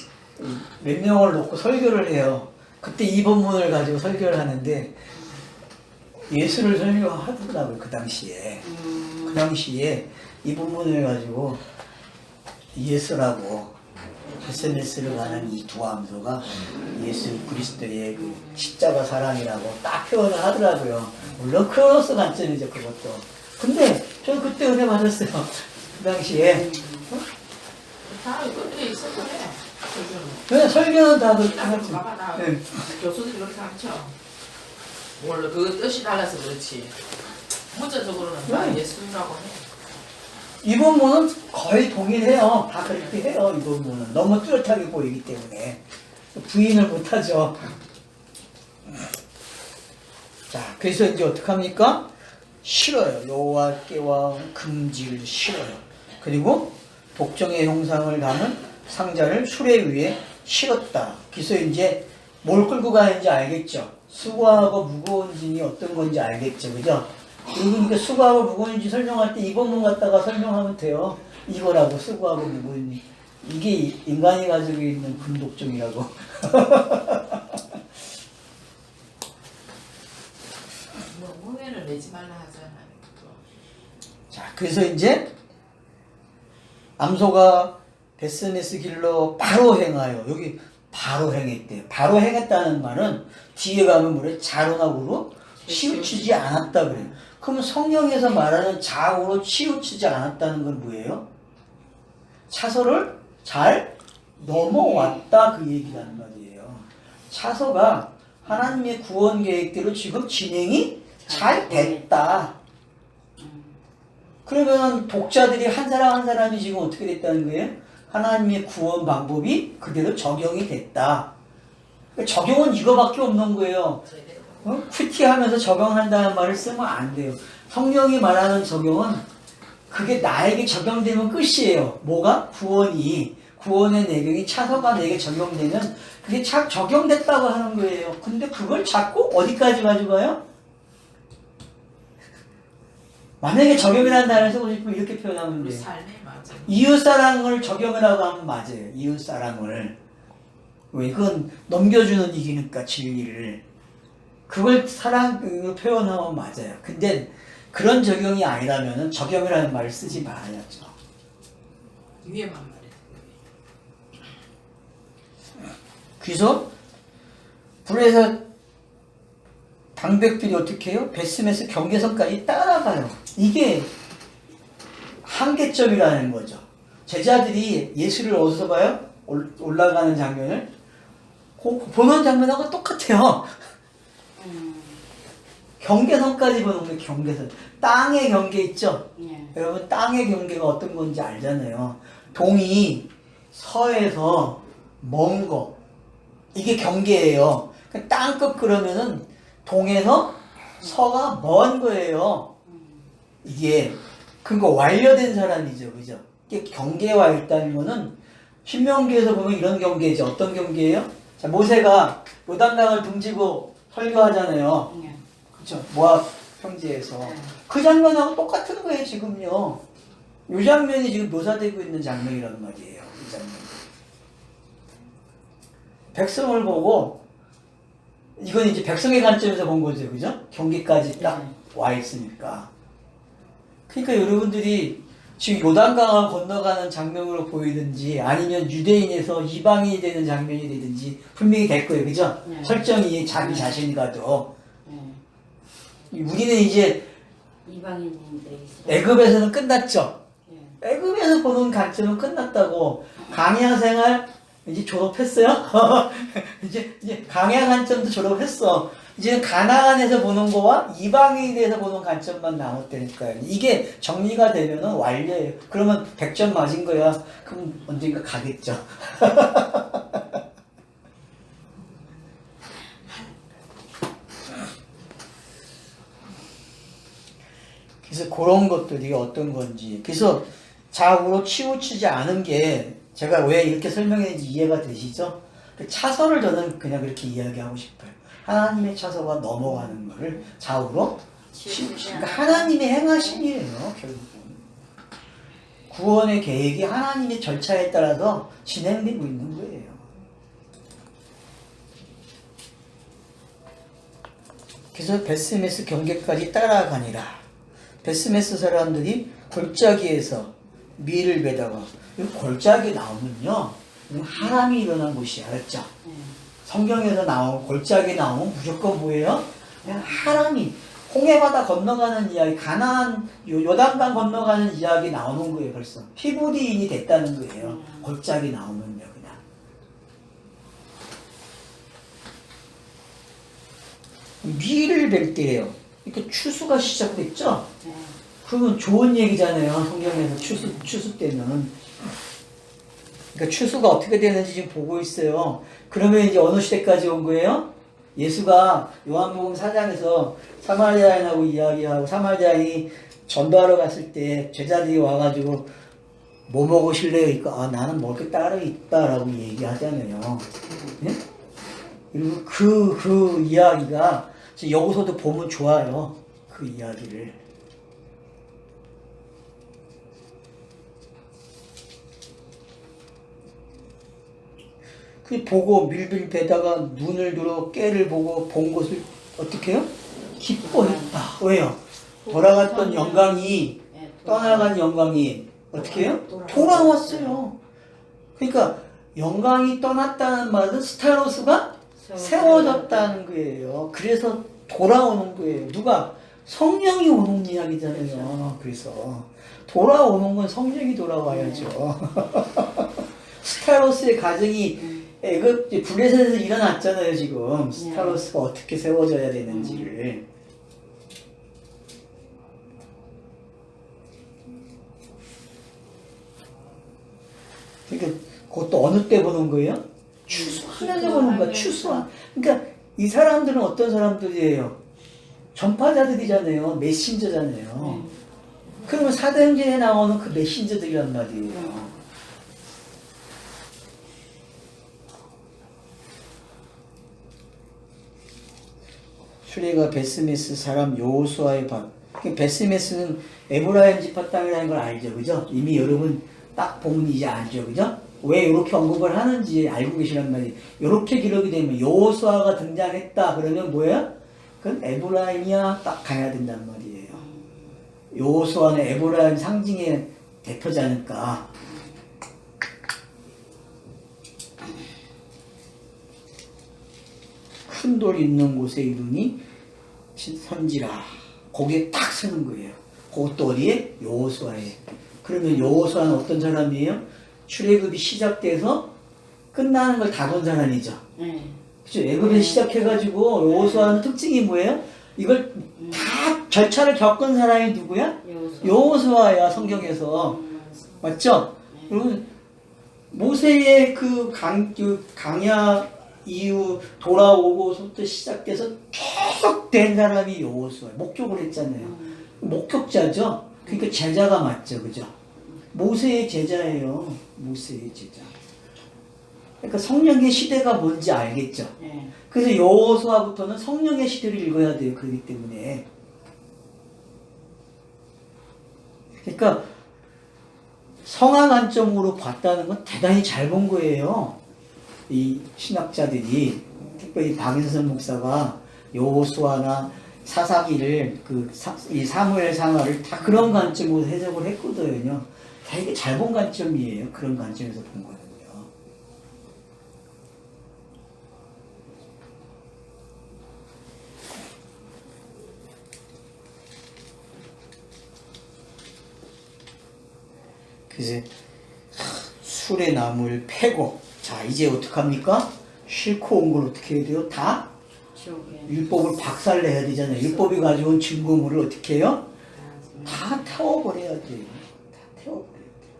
몇 명을 놓고 설교를 해요. 그때 이 본문을 가지고 설교를 하는데 예수를 설교하더라고요. 그 당시에. 그 당시에 이 본문을 가지고 예수라고 SNS를 가는 이 두 암소가 예수 그리스도의 그 십자가 사랑이라고 딱 표현을 하더라고요. 물론 크로노스 관점이죠, 그것도. 근데 저는 그때 은혜 받았어요. 그 당시에. 다 이것들이 있을 거네. 그냥 설교는 다 그렇게 나 하지. 봐봐, 나 네. 교수들이 그렇게 가르쳐. 원래 그 뜻이 달라서 그렇지. 문자적으로는 다 네. 예수라고 해. 이 본문은 거의 동일해요. 다 그렇게 해요. 이 본문은 너무 뚜렷하게 보이기 때문에 부인을 못하죠. 자, 그래서 이제 어떻게 합니까? 싫어요. 여호와께와 금지를 싫어요. 그리고 독정의 형상을 담은 상자를 수레 위에 실었다. 그래서 이제 뭘 끌고 가는지 알겠죠. 수고하고 무거운 짐이 어떤 건지 알겠죠, 그죠? 그러니까 수고하고 무거운 짐 설명할 때 이 본문 갖다가 설명하면 돼요. 이거라고 수고하고 무거운 짐. 이게 인간이 가지고 있는 금독종이라고. 뭐 흉내를 내지 말라 하잖아. 자, 그래서 이제 암소가 베스메스 길로 바로 행하여 여기 바로 행했대요. 바로 행했다는 말은 뒤에 가면 뭐래? 자론하고로 치우치지 않았다 그래요. 그러면 성경에서 말하는 좌우로 치우치지 않았다는 건 뭐예요? 차소를 잘 넘어왔다 그 얘기라는 말이에요. 차소가 하나님의 구원 계획대로 지금 진행이 잘 됐다. 그러면 독자들이 한 사람 한 사람이 지금 어떻게 됐다는 거예요? 하나님의 구원 방법이 그대로 적용이 됐다. 적용은 이거밖에 없는 거예요. 큐티하면서 적용한다는 말을 쓰면 안 돼요. 성경이 말하는 적용은 그게 나에게 적용되면 끝이에요. 뭐가? 구원의 내용이 차서가 내게 적용되면 그게 적용됐다고 하는 거예요. 근데 그걸 자꾸 어디까지 가져가요? 만약에 적용이라는 단어를 쓰고 싶으면 이렇게 표현하면 돼요. 삶에 맞아. 이웃사랑을 적용이라고 하면 맞아요. 이웃사랑을. 왜? 그건 넘겨주는 얘기니까 진리를. 그걸 사랑으로 표현하면 맞아요. 근데 그런 적용이 아니라면 적용이라는 말을 쓰지 말아야죠. 위에만 말해. 그래서 불에서 방백들이 어떻게 해요? 베스메스 경계선까지 따라가요. 이게 한계점이라는 거죠. 제자들이 예수를 어디서 봐요? 올라가는 장면을 보는 장면하고 똑같아요. 경계선까지 보는 게 경계선. 땅의 경계 있죠? 예. 여러분 땅의 경계가 어떤 건지 알잖아요. 동이 서에서 먼 거. 이게 경계예요. 땅끝 그러면은 동에서 서가 먼 거예요. 이게 그거 완료된 사람이죠. 그죠? 이게 경계와 있다는 거는 신명기에서 보면 이런 경계죠. 어떤 경계예요? 자, 모세가 요단강을 등지고 설교하잖아요. 예. 그렇죠? 모압 평지에서 그 장면하고 똑같은 거예요. 지금요. 이 장면이 지금 묘사되고 있는 장면이란 말이에요. 이 장면. 백성을 보고 이건 이제 백성의 관점에서 본 거죠, 그죠? 경계까지 딱 네. 와 있으니까. 그러니까 여러분들이 지금 요단강을 건너가는 장면으로 보이든지 아니면 유대인에서 이방인이 되는 장면이 되든지 분명히 될 거예요, 그죠? 네. 설정이 자기 자신이 가도. 네. 우리는 이제 이방인인데 이스라엘. 애굽에서는 끝났죠. 네. 애굽에서 보는 관점은 끝났다고. 강야 생활 이제 졸업했어요. 이제 강야 관점도 졸업했어. 이제 가나안에서 보는 거와 이방인에 대해서 보는 관점만 남았다니까요. 이게 정리가 되면은 완료예요. 그러면 100점 맞은 거야. 그럼 언젠가 가겠죠. 그래서 그런 것들이 어떤 건지. 그래서 좌우로 치우치지 않은 게 제가 왜 이렇게 설명했는지 이해가 되시죠? 그 차서를 저는 그냥 그렇게 이야기하고 싶어요. 하나님의 차서가 넘어가는 거를 좌우로 치우치지. 그러니까 하나님의 행하신 일이에요, 결국은. 구원의 계획이 하나님의 절차에 따라서 진행되고 있는 거예요. 그래서 베스메스 경계까지 따라가니라. 베스메스 사람들이 골짜기에서 밀을 베다가 골짜기 나오면요, 하람이 일어난 곳이 알았죠? 네. 성경에서 나온 골짜기 나오면 무조건 뭐예요? 그냥 하람이 홍해바다 건너가는 이야기, 가나안 요단강 건너가는 이야기 나오는 거예요. 벌써 히브리인이 됐다는 거예요. 골짜기 나오면요, 그냥. 밀을 벨 때예요. 이렇게 추수가 시작됐죠? 네. 그러면 좋은 얘기잖아요. 성경에서 추수 때는. 그러니까 추수가 어떻게 되는지 지금 보고 있어요. 그러면 이제 어느 시대까지 온 거예요? 예수가 요한복음 4장에서 사마리아인하고 이야기하고, 사마리아인이 전도하러 갔을 때 제자들이 와가지고 뭐 먹으실래요? 그러니까 나는 먹을 게 따로 있다라고 얘기하잖아요. 예? 그리고 그 이야기가 여기서도 보면 좋아요. 그 이야기를. 그 보고 밀빌 베다가 눈을 들어 깨를 보고 본 것을 어떻게 해요? 기뻐했다. 왜요? 돌아갔던 영광이, 네, 떠나간 영광이 어떻게 해요? 돌아왔어요. 그러니까 영광이 떠났다는 말은 스타로스가 세워졌다는 거예요. 그래서 돌아오는 거예요. 누가? 성령이 오는 이야기잖아요. 그래서 돌아오는 건 성령이 돌아와야죠. 스타로스의 가정이 애굽 블레셋에서 일어났잖아요. 지금 스타로스가 어떻게 세워져야 되는지를. 그러니까 그것도 어느 때 보는 거예요? 추수하면서 보는 거야. 추수한. 그러니까 이 사람들은 어떤 사람들이에요? 전파자들이잖아요. 메신저잖아요. 그러면 사도행전에 나오는 그 메신저들이란 말이에요. 수레가 베스메스 사람 여호수아의 밭. 베스메스는 에브라임 지파 땅이라는 걸 알죠, 그죠? 이미 여러분 딱 보면 이제 알죠, 그죠? 왜 이렇게 언급을 하는지 알고 계시란 말이에요. 이렇게 기록이 되면 여호수아가 등장했다 그러면 뭐예요? 그건 에브라임이야 딱 가야 된단 말이에요. 여호수아는 에브라임 상징의 대표자니까. 큰 돌 있는 곳에 이르니 선지라. 거기에 딱 서는 거예요. 그것도 어디에? 여호수아에. 그러면 여호수아는 어떤 사람이에요? 출애굽이 시작돼서 끝나는 걸 다 본 사람이죠. 네. 그죠? 애굽에서 시작해가지고 여호수아는 특징이 뭐예요? 이걸 다 절차를 겪은 사람이 누구야? 여호수아야, 성경에서. 맞죠? 그러면 모세의 그 강야 이후 돌아오고서부터 시작돼서 계속 된 사람이 여호수아. 목격을 했잖아요. 목격자죠? 그러니까 제자가 맞죠, 그죠? 모세의 제자예요. 모세의 제자. 그러니까 성령의 시대가 뭔지 알겠죠? 네. 그래서 여호수아부터는 성령의 시대를 읽어야 돼요. 그렇기 때문에. 그러니까 성화 관점으로 봤다는 건 대단히 잘 본 거예요. 이 신학자들이 특별히 박인선 목사가 여호수아나 사사기를 이 사무엘 상하를 다 그런 관점으로 해석을 했거든요. 되게 잘 본 관점이에요. 그런 관점에서 본 거거든요. 그래서 술의 나무를 패고, 자 이제 어떡합니까? 싣고 온 걸 어떻게 해야 돼요? 다 지옥에 율법을 박살내야 되잖아요. 율법이 가져온 증거물을 어떻게 해요? 다 태워버려야 돼요. 다 태워버려야 돼요.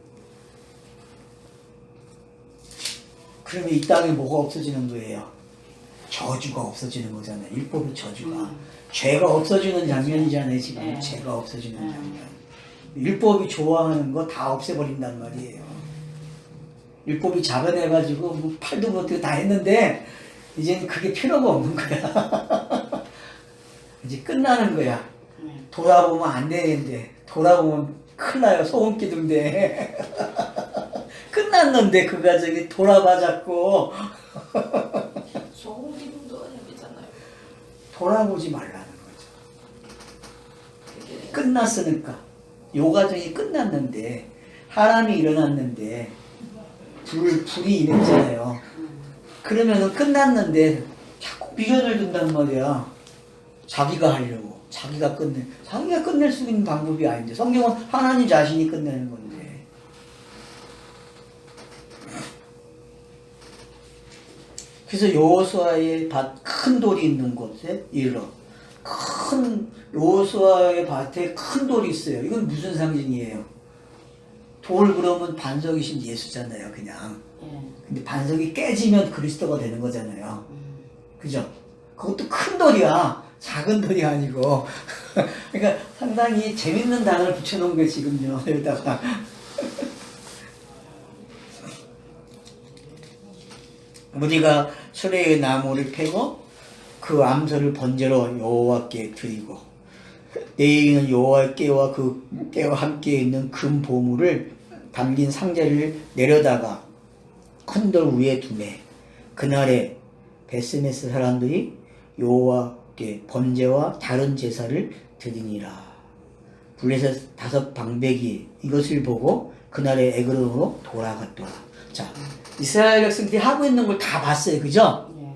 그러면 이 땅에 뭐가 없어지는 거예요? 저주가 없어지는 거잖아요. 율법의 저주가. 죄가 없어지는 장면이잖아요. 지금 네. 죄가 없어지는 장면. 율법이 좋아하는 거 다 없애버린단 말이에요. 율법이 잡아내가지고 뭐 팔도 못하고 다 했는데 이제는 그게 필요가 없는 거야. 이제 끝나는 거야. 돌아보면 안 되는데 돌아보면 큰일 나요. 소금 기둥대. 끝났는데 그 가정이 돌아봐 자꾸. 소금 기둥도 아니잖아요. 돌아보지 말라는 거죠. 그게 끝났으니까. 요 가정이 끝났는데 하람이 일어났는데 불이 임했잖아요. 그러면은 끝났는데 자꾸 미련을 둔단 말이야. 자기가 하려고. 자기가 끝낼 수 있는 방법이 아닌데 성경은 하나님 자신이 끝내는 건데. 그래서 여호수아의 밭 큰 돌이 있는 곳에 이르러 큰 여호수아의 밭에 큰 돌이 있어요. 이건 무슨 상징이에요? 돌 그러면 반석이신 예수잖아요, 그냥. 예. 근데 반석이 깨지면 그리스도가 되는 거잖아요. 그죠? 그것도 큰 돌이야. 작은 돌이 아니고. 그러니까 상당히 재밌는 단어를 붙여놓은 거예요, 지금요. 여기다가. 우리가 수레의 나무를 패고 그 암소를 번제로 여호와께 드리고 내일은 여호와께와 그 때와 함께 있는 금 보물을 담긴 상자를 내려다가 큰 돌 위에 두매 그날에 베스메스 사람들이 여호와께 번제와 다른 제사를 드리니라. 블레셋 5 방백이 이것을 보고 그날의 에그론으로 돌아갔더라. 자, 이스라엘 백성들이 하고 있는 걸 다 봤어요. 그죠? 예.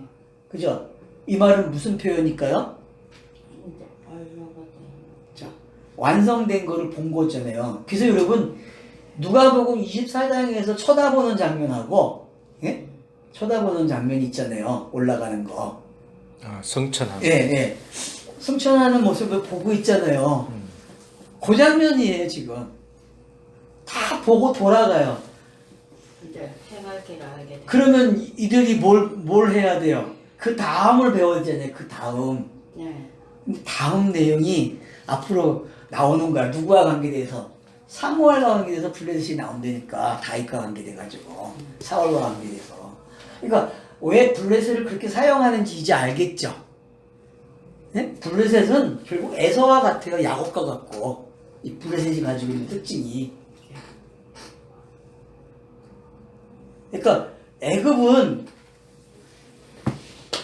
그죠? 이 말은 무슨 표현일까요? 이제 얼마가 돼? 자, 완성된 거를 본 거잖아요. 그래서 여러분, 누가복음 24장에서 쳐다보는 장면하고, 예? 쳐다보는 장면 있잖아요. 올라가는 거. 아, 성천하고. 예, 예. 승천하는 모습을 보고 있잖아요. 그 장면이에요, 지금. 다 보고 돌아가요. 이제 행할 길 알게 돼. 그러면 이들이 뭘 해야 돼요? 그 다음을 배워야 되잖아요. 그 다음. 예. 근데 다음 내용이 앞으로 나오는 거야. 누구와 관계돼서? 사무엘과 관계돼서 블레셋이 나온다니까. 다윗과 관계돼가지고. 사울과 관계돼서. 그러니까 왜 블레셋을 그렇게 사용하는지 이제 알겠죠? 네? 블레셋은 결국 에서와 같아요. 야곱과 같고. 이 블레셋이 가지고 있는 특징이. 그러니까 애굽은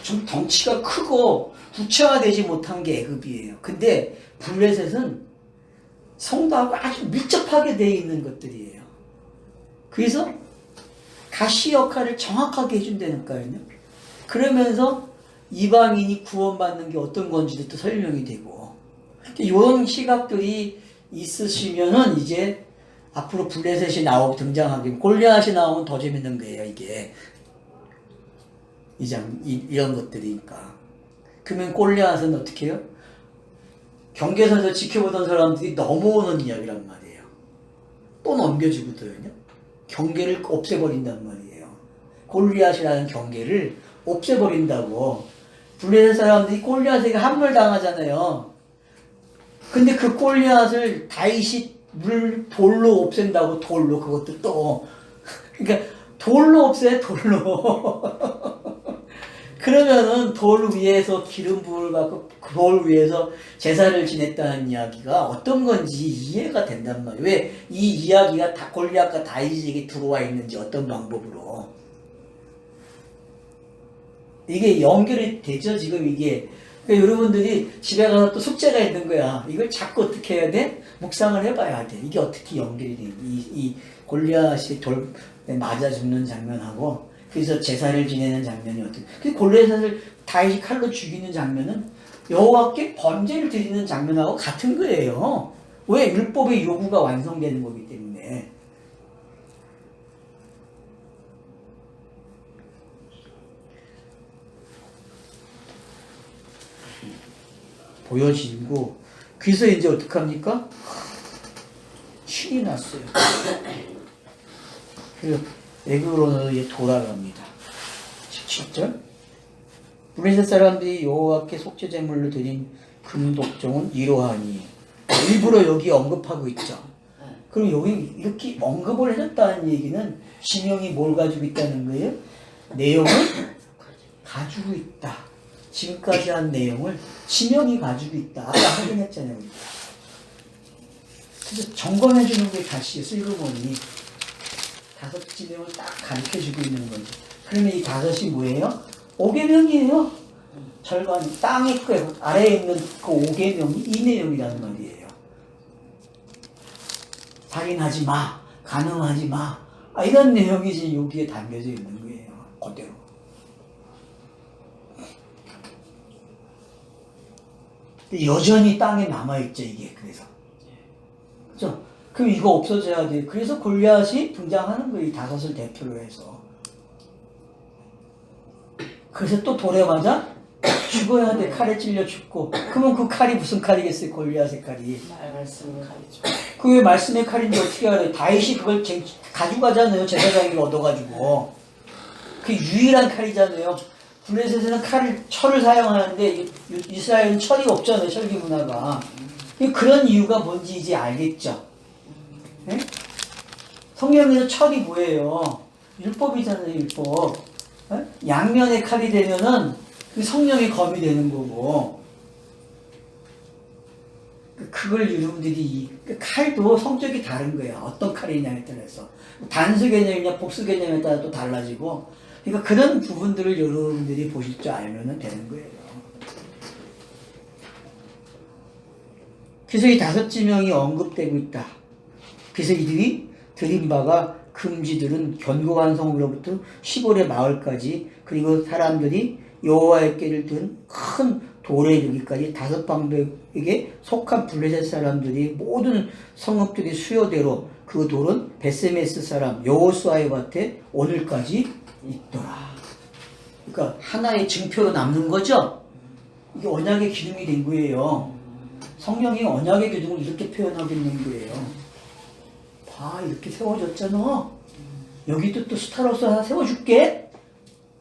좀 덩치가 크고 구체화되지 못한 게 애굽이에요. 근데 블레셋은 성도하고 아주 밀접하게 되어 있는 것들이에요. 그래서 가시 역할을 정확하게 해준다니까요. 그러면서 이방인이 구원받는 게 어떤 건지도 또 설명이 되고 이런 시각들이 있으시면은 이제 앞으로 블레셋이 나오고 등장하게 골리앗이 나오면 더 재밌는 거예요. 이게 이런 것들이니까. 그러면 골리앗은 어떻게 해요? 경계선에서 지켜보던 사람들이 넘어오는 이야기란 말이에요. 또 넘겨주거든요. 경계를 없애버린단 말이에요. 골리앗이라는 경계를 없애버린다고. 블레셋 사람들이 골리앗에게 함몰당하잖아요. 근데 그 골리앗을 다윗이 돌로 없앤다고. 돌로. 그것도 또 그러니까 돌로 없애. 돌로. 그러면은 돌 위에서 기름 부을 갖고 그 돌 위에서 제사를 지냈다는 이야기가 어떤 건지 이해가 된단 말이에요. 왜 이 이야기가 다 골리앗과 다윗에게 들어와 있는지 어떤 방법으로. 이게 연결이 되죠, 지금 이게. 그러니까 여러분들이 집에 가서 또 숙제가 있는 거야. 이걸 자꾸 어떻게 해야 돼? 묵상을 해봐야 돼. 이게 어떻게 연결이 돼? 이 골리앗이 돌 맞아 죽는 장면하고, 그래서 제사를 지내는 장면이 어떻게? 그 골리앗을 다윗이 칼로 죽이는 장면은 여호와께 번제를 드리는 장면하고 같은 거예요. 왜? 율법의 요구가 완성되는 거기 때문에. 보여지고, 그래서 이제 어떡합니까? 신이 났어요. 그리고 애굽으로 이제 돌아갑니다. 17절. 블레셋 사람들이 여호와께 속죄 제물로 드린 금독종은 이러하니. 일부러 여기 언급하고 있죠. 그럼 여기 이렇게 언급을 해줬다는 얘기는 신명이 뭘 가지고 있다는 거예요? 내용을 가지고 있다. 지금까지 한 내용을 신명이 가지고 있다. 아까 확인했잖아요. 그래서 점검해 주는 게 다시 슬그머니 다섯 지명을 딱 가르쳐 주고 있는 거죠. 그러면 이 다섯이 뭐예요? 5계명이에요. 절반 땅에 그 아래에 있는 그 5계명이 이 내용이라는 말이에요. 살인하지 마, 간음하지 마. 이런 내용이 지금 여기에 담겨져 있는 거예요. 그대로. 여전히 땅에 남아있죠, 이게. 그래서. 그죠? 그럼 이거 없어져야 돼. 그래서 골리앗이 등장하는 거예요. 이 다섯을 대표로 해서. 그래서 또 돌에 맞아 죽어야 돼. 칼에 찔려 죽고. 그러면 그 칼이 무슨 칼이겠어요? 골리앗의 칼이. 말씀 가르쳐. 그 왜 말씀의 칼인지 어떻게 알아요? 다윗이 그걸 가져가잖아요. 제사장이 얻어가지고. 그 유일한 칼이잖아요. 블레셋에는 철을 사용하는데 이스라엘은 철이 없잖아요. 철기 문화가. 그런 이유가 뭔지 이제 알겠죠. 네? 성경에서 철이 뭐예요? 율법이잖아요. 율법. 네? 양면의 칼이 되면은 성령의 검이 되는 거고. 그걸 여러분들이 칼도 성격이 다른 거예요. 어떤 칼이냐에 따라서 단수 개념이냐 복수 개념에 따라 또 달라지고. 그러니까 그런 부분들을 여러분들이 보실 줄 알면 되는 거예요. 그래서 이 다섯 지명이 언급되고 있다. 그래서 이들이 드린 바가 금지들은 견고한 성으로부터 시골의 마을까지 그리고 사람들이 여호와께를 든 큰 돌에 이르기까지 다섯 방백에게 속한 블레셋 사람들이 모든 성읍들이 수요대로 그 돌은 베세메스 사람 여호수아의 밭에 오늘까지 있더라. 그러니까 하나의 증표로 남는 거죠. 이게 언약의 기둥이 된 거예요. 성령이 언약의 기둥을 이렇게 표현하고 있는 거예요. 봐, 이렇게 세워졌잖아. 여기도 또 스타로서 하나 세워줄게.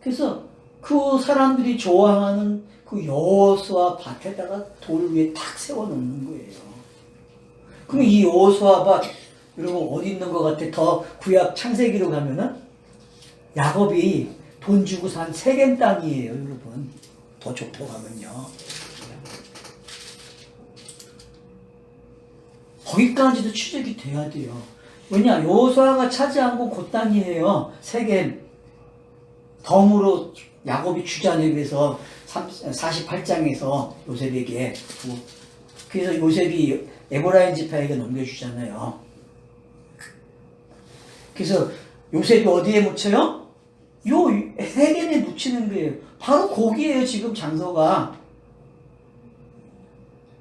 그래서 그 사람들이 좋아하는 그 여호수아 밭에다가 돌 위에 탁 세워놓는 거예요. 그럼 이 여호수아 밭 여러분 어디 있는 것 같아? 더 구약 창세기로 가면은 야곱이 돈 주고 산 세겜 땅이에요, 여러분. 더 좁혀 가면요. 거기까지도 추적이 돼야 돼요. 왜냐, 여호수아가 차지한 건 그 땅이에요. 세겜. 덤으로 야곱이 주자에 비해서 48장에서 요셉에게. 그래서 요셉이 에브라임 지파에게 넘겨주잖아요. 그래서 요셉이 어디에 묻혀요? 요 세겜에 묻히는 거예요. 바로 거기에요, 지금 장소가.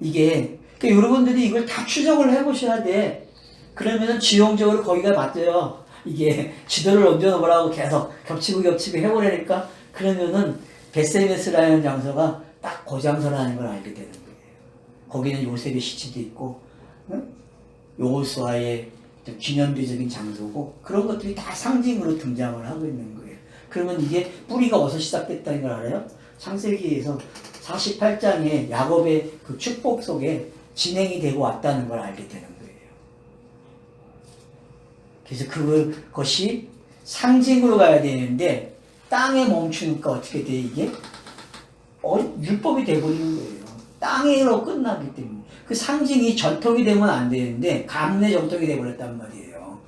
이게. 그러니까 여러분들이 이걸 다 추적을 해보셔야 돼. 그러면은 지형적으로 거기가 맞아요. 이게 지도를 얹어놓으라고 계속 겹치고 해보려니까 그러면은 베세메스라는 장소가 딱 그 장소라는 걸 알게 되는 거예요. 거기는 요셉의 시체도 있고, 응? 여호수아의 기념비적인 장소고, 그런 것들이 다 상징으로 등장을 하고 있는 거예요. 그러면 이게 뿌리가 어디서 시작됐다는 걸 알아요? 창세기에서 48장에 야곱의 그 축복 속에 진행이 되고 왔다는 걸 알게 되는 거예요. 그래서 그것이 상징으로 가야 되는데 땅에 멈추니까 어떻게 돼 이게? 율법이 돼버리는 거예요. 땅으로 끝나기 때문에. 그 상징이 전통이 되면 안 되는데 감내 전통이 돼버렸단 말이에요.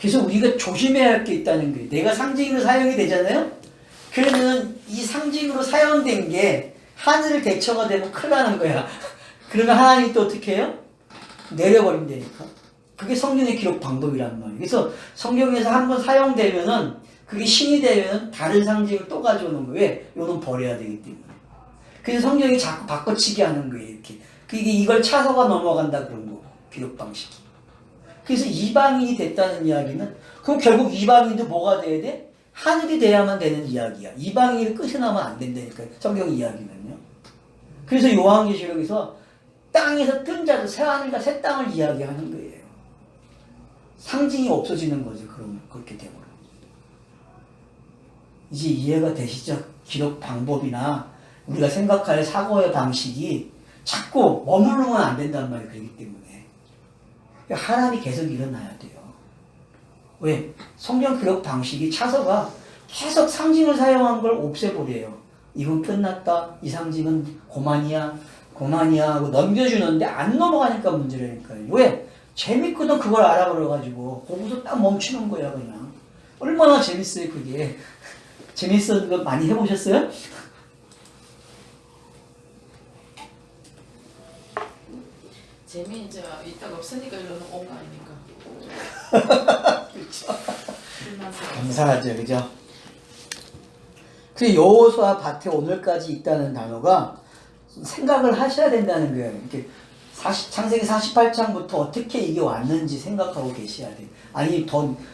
그래서 우리가 조심해야 할 게 있다는 거예요. 내가 상징으로 사용이 되잖아요. 그러면 이 상징으로 사용된 게 하늘을 대처가 되면 큰일 나는 거야. 그러면 하나님이 또 어떻게 해요? 내려버린다니까. 그게 성경의 기록 방법이란 말이에요. 그래서 성경에서 한번 사용되면은 그게 신이 되면 다른 상징을 또 가져오는 거예요. 왜? 요는 버려야 되기 때문에. 그래서 성경이 자꾸 바꿔치기 하는 거예요. 이렇게. 그게 이걸 차서가 넘어간다 그런 거. 기록 방식이. 그래서 이방인이 됐다는 이야기는 그럼 결국 이방인도 뭐가 돼야 돼? 하늘이 돼야만 되는 이야기야. 이방인이 끝이 나면 안 된다니까요. 성경 이야기는요. 그래서 요한계시록에서 땅에서 뜬 자들, 새 하늘과 새 땅을 이야기하는 거예요. 상징이 없어지는 거죠. 그럼 그렇게 되면. 이제 이해가 되시죠? 기록 방법이나 우리가 생각할 사고의 방식이 자꾸 머무르면 안 된단 말이에요. 그렇기 때문에. 하나님이 계속 일어나야 돼요. 왜? 성경 기록 방식이 차서가 계속 상징을 사용한 걸 없애버려요. 이건 끝났다. 이 상징은 고만이야. 고만이야 하고 넘겨주는데 안 넘어가니까 문제라니까요. 왜? 재밌거든 그걸 알아버려가지고 거기서 딱 멈추는 거야 그냥. 얼마나 재밌어요 그게. 재밌었는 거 많이 해보셨어요? 재미 이제 이따가 없으니까 이러는 온 거 아닙니까? 그렇죠. 감사하죠, 그죠? 그 여호수아 밭에 오늘까지 있다는 단어가 생각을 하셔야 된다는 거예요. 이렇게 창세기 48장부터 어떻게 이게 왔는지 생각하고 계셔야 돼요. 아니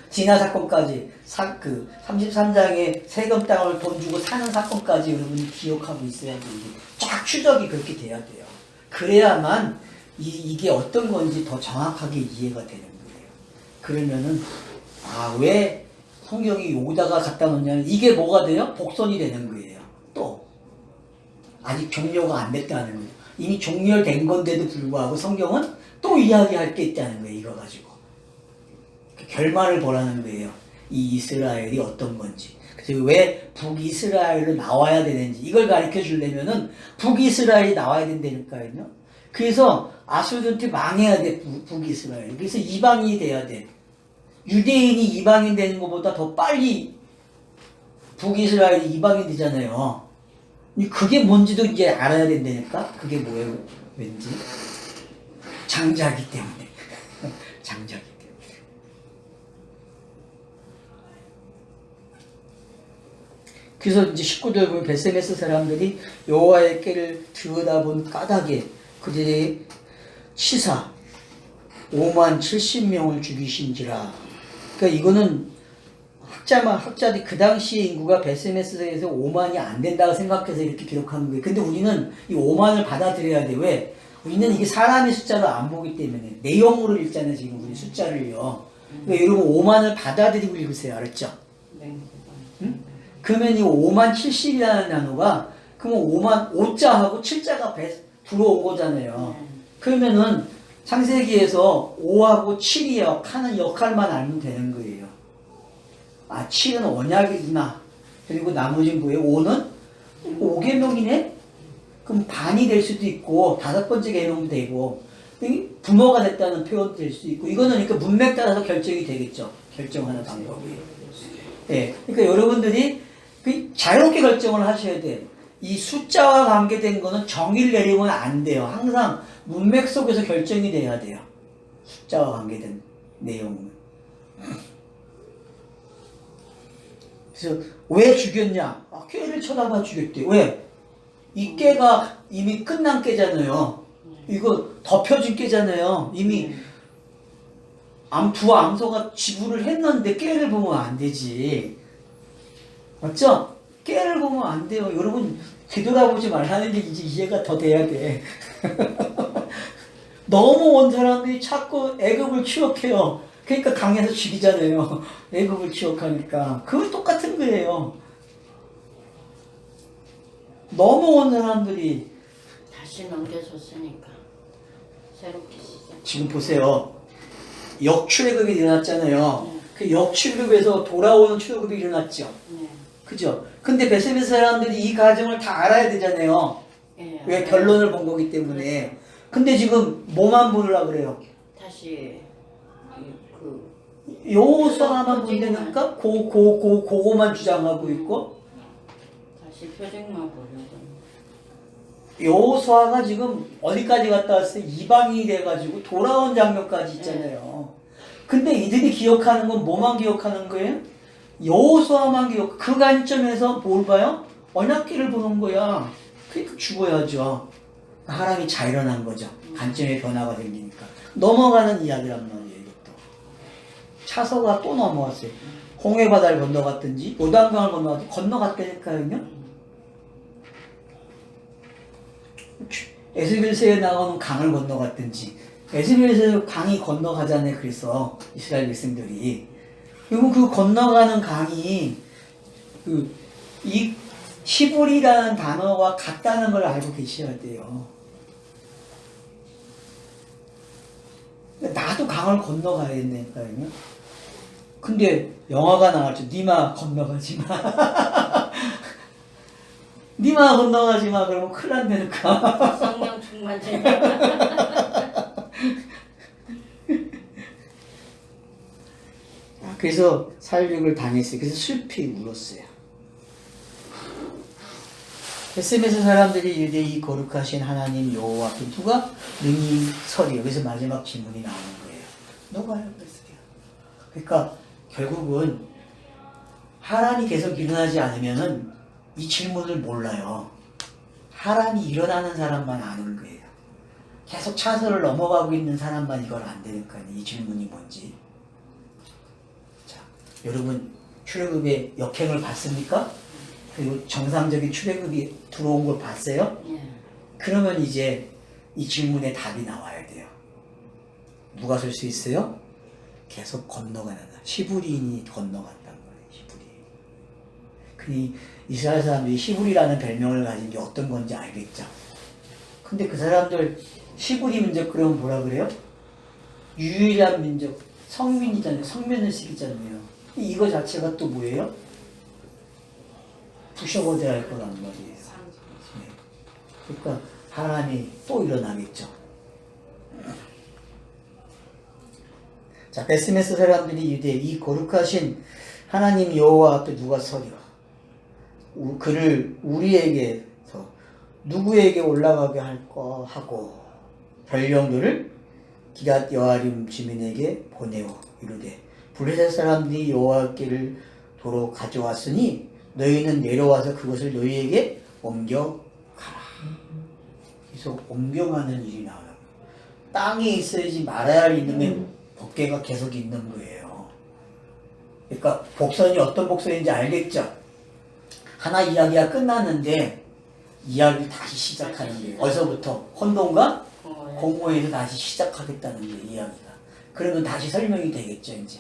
진화 사건까지 33장에 세금 땅을 돈 주고 사는 사건까지 여러분이 기억하고 있어야 돼요. 쫙 추적이 그렇게 돼야 돼요. 그래야만 이게 어떤 건지 더 정확하게 이해가 되는 거예요. 그러면은 왜 성경이 여기다가 갖다 놓냐면 이게 뭐가 돼요? 복선이 되는 거예요. 또 아직 종료가 안 됐다는 거예요. 이미 종료된 건데도 불구하고 성경은 또 이야기할 게 있다는 거예요. 이거 가지고 결말을 보라는 거예요. 이 이스라엘이 어떤 건지. 그래서 왜 북이스라엘로 나와야 되는지 이걸 가르쳐 주려면은 북이스라엘이 나와야 된다니까요. 그래서 아수르한테 망해야 돼. 북이스라엘. 그래서 이방인이 돼야 돼. 유대인이 이방인 되는 것보다 더 빨리 북이스라엘이 이방인 되잖아요. 그게 뭔지도 이제 알아야 된다니까. 그게 뭐예요? 왠지 장자기 때문에. 장자기 때문에. 그래서 이제 19절 보면 베세메스 사람들이 여호와의 궤를 들여다본 까닭에 그들이 치사 5만 70명을 죽이신지라. 그러니까 이거는 학자들이 그 당시의 인구가 베세메스에서 5만이 안 된다고 생각해서 이렇게 기록하는 거예요. 근데 우리는 이 5만을 받아들여야 돼. 왜? 우리는 이게 사람의 숫자로 안 보기 때문에 내용으로 읽잖아요. 지금 우리 숫자를요. 그러니까 여러분 5만을 받아들이고 읽으세요. 알았죠? 네. 응? 그러면 이 5만 70이라는 단어가 그러면 5만 5자하고 7자가 들어온 거잖아요. 그러면은 창세기에서 5하고 7이 하는 역할만 알면 되는 거예요. 7은 언약이구나. 그리고 나머지는 뭐예요? 5는 5계명이네? 그럼 반이 될 수도 있고 5번째 계명도 되고 부모가 됐다는 표현도 될 수도 있고 이거는 그러니까 문맥 따라서 결정이 되겠죠. 결정하는 방법이. 네. 그러니까 여러분들이 자유롭게 결정을 하셔야 돼. 이 숫자와 관계된 거는 정의를 내리면 안 돼요. 항상 문맥 속에서 결정이 돼야 돼요. 숫자와 관계된 내용은. 그래서 왜 죽였냐? 꾀를 쳐다봐 죽였대. 왜? 이 꾀가 이미 끝난 꾀잖아요. 이거 덮여진 꾀잖아요. 이미 두 암소가 지구를 했는데 꾀를 보면 안 되지. 맞죠? 꾀를 보면 안 돼요. 여러분 되돌아보지 말라는 게 이제 이해가 더 돼야 돼. 너무 온 사람들이 자꾸 애굽을 추억해요. 그러니까 강에서 죽이잖아요. 애굽을 추억하니까. 그거 똑같은 거예요. 너무 온 사람들이 다시 넘겨줬으니까 새롭게 시작. 지금 보세요. 역출애굽이 일어났잖아요. 그 역출애굽에서 돌아오는 출애굽이 일어났죠. 네. 그죠? 근데 베세메 사람들이 이 과정을 다 알아야 되잖아요. 예. 왜? 결론을 본 거기 때문에. 근데 지금 뭐만 보느라 그래요? 다시 그 여호수아만 본다니까 그거만 주장하고 있고 다시 표적만 보려고. 여호수아가 지금 어디까지 갔다 왔어요? 이방인이 돼가지고 돌아온 장면까지 있잖아요. 근데 이들이 기억하는 건 뭐만 기억하는 거예요? 여호수아만 기억. 그 관점에서 뭘 봐요? 언약궤를 보는 거야. 그러니까 죽어야죠. 하람이 자일어난 거죠. 관점의 변화가 생기니까. 넘어가는 이야기란 말이에요. 이것도. 차서가 또 넘어갔어요. 홍해바다를 건너갔든지 요단강을 건너갔다니까요. 에스겔서에 나오는 강을 건너갔든지 에스겔서 강이 건너가잖아요. 그래서 이스라엘 백성들이 그리고 그 건너가는 강이 이 시불이라는 단어와 같다는 걸 알고 계셔야 돼요. 나도 강을 건너가야 된다니까요. 근데 영화가 나왔죠. 니마 건너가지 마. 니마 건너가지 마. 그러면 큰일 난다니까. 성령 충만제. 그래서 살육을 당했어요. 그래서 슬피 울었어요. 베스메스 사람들이 유대 이 거룩하신 하나님 여호와 앞에 누가 능히 서리요. 그래서 마지막 질문이 나오는 거예요. 누가요? 그랬어요. 그러니까 결국은 하란이 계속 일어나지 않으면은 이 질문을 몰라요. 하란이 일어나는 사람만 아는 거예요. 계속 차선을 넘어가고 있는 사람만 이걸 안 되니까 이 질문이 뭔지. 자, 여러분 출애굽의 역행을 봤습니까? 그리고 정상적인 출애굽이 들어온 걸 봤어요? 예. 그러면 이제 이 질문에 답이 나와야 돼요. 누가 설 수 있어요? 계속 건너가는 히브리인이 건너간다는 거예요. 히브리. 그 이스라엘 사람들이 히브리라는 별명을 가진 게 어떤 건지 알겠죠? 근데 그 사람들 히브리 민족 그러면 뭐라 그래요? 유일한 민족, 성민이잖아요. 성면을 시키잖아요. 이거 자체가 또 뭐예요? 부셔버려야 할 거란 말이에요. 네. 그러니까 하나님이 또 일어나겠죠. 자, 베스메스 사람들이 유대 이 거룩하신 하나님 여호와 앞에 누가 서리요? 그를 우리에게서 누구에게 올라가게 할까 하고 별령들을 기랏 여아림 주민에게 보내어 이르되 블레셋 사람들이 여호와께를 도로 가져왔으니 너희는 내려와서 그것을 너희에게 옮겨가라. 그래서 옮겨가는 일이 나와요. 땅에 있어야지 말아야 할 이놈의 법궤가 계속 있는 거예요. 그러니까 복선이 어떤 복선인지 알겠죠? 하나 이야기가 끝났는데 이야기를 다시 시작하는 거예요. 어디서부터? 혼돈과 공허에서 다시 시작하겠다는 거예요. 이야기가. 그러면 다시 설명이 되겠죠. 이제.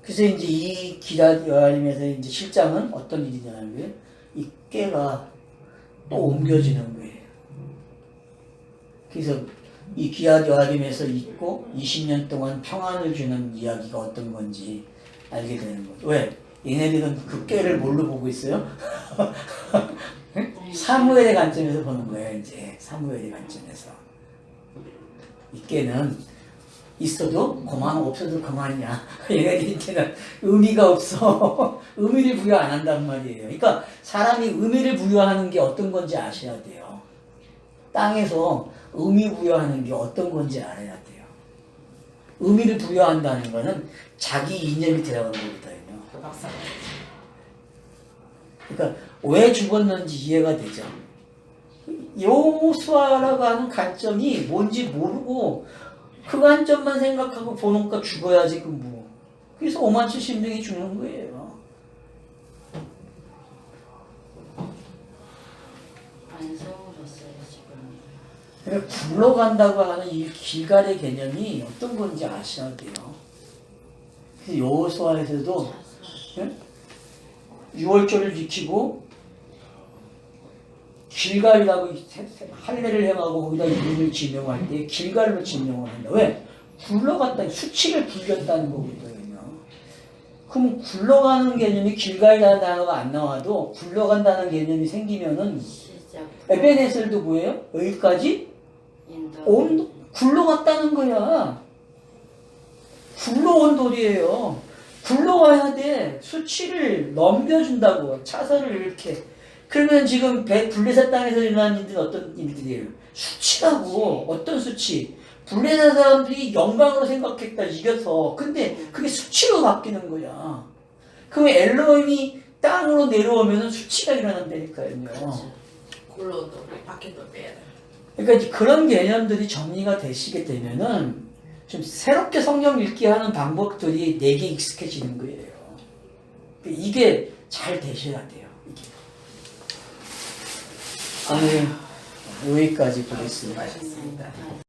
그래서 이제 이 기랏 여아림에서 이제 실장은 어떤 일이 일어나는 거예요? 이 꾀가 또 옮겨지는 거예요. 그래서 이 기랏 여아림에서 있고 20년 동안 평안을 주는 이야기가 어떤 건지 알게 되는 거죠. 왜? 얘네들은 그 꾀를 뭘로 보고 있어요? 사무엘의 관점에서 보는 거예요. 이제 사무엘의 관점에서 이 꾀는 있어도 그만, 없어도 그만이야. 얘네들한테는 의미가 없어. 의미를 부여 안 한단 말이에요. 그러니까 사람이 의미를 부여하는 게 어떤 건지 아셔야 돼요. 땅에서 의미 부여하는 게 어떤 건지 알아야 돼요. 의미를 부여한다는 거는 자기 이념이 들어가는 거거든요. 그 박사가. 그러니까 왜 죽었는지 이해가 되죠. 여호수아라고 하는 관점이 뭔지 모르고 그 관점만 생각하고 보니까 죽어야지 그 뭐. 그래서 57,000명이 죽는 거예요. 안서울었어요 지금. 그러니까 굴러간다고 하는 이 길갈의 개념이 어떤 건지 아셔야 돼요. 그래서 여호수아에서도 6월절을 지키고 길갈이라고 할례를 행하고 거기다 이름을 지명할 때 길갈로 지명을 한다. 왜? 굴러갔다. 수치를 불렸다는 거거든요. 그럼 굴러가는 개념이 길갈이라는 단어가 안 나와도 굴러간다는 개념이 생기면은 시작. 에베네셀도 뭐예요? 여기까지 인도. 온 굴러갔다는 거야. 굴러온 돌이에요. 굴러와야 돼. 수치를 넘겨준다고. 차선을 이렇게. 그러면 지금 블레셋 땅에서 일어난 일들은 어떤 일들이에요? 수치라고. 어떤 수치? 블레셋 사람들이 영광으로 생각했다. 이겨서. 근데 그게 수치로 바뀌는 거야. 그럼 엘로힘이 땅으로 내려오면 수치가 일어난다니까요. 그렇죠. 굴러온 돌이 박힌 돌 빼야 돼. 그러니까 이제 그런 개념들이 정리가 되시게 되면은 좀 새롭게 성경 읽기 하는 방법들이 내게 익숙해지는 거예요. 이게 잘 되셔야 돼요. 이게. 오늘 여기까지 보겠습니다. 맛있습니다.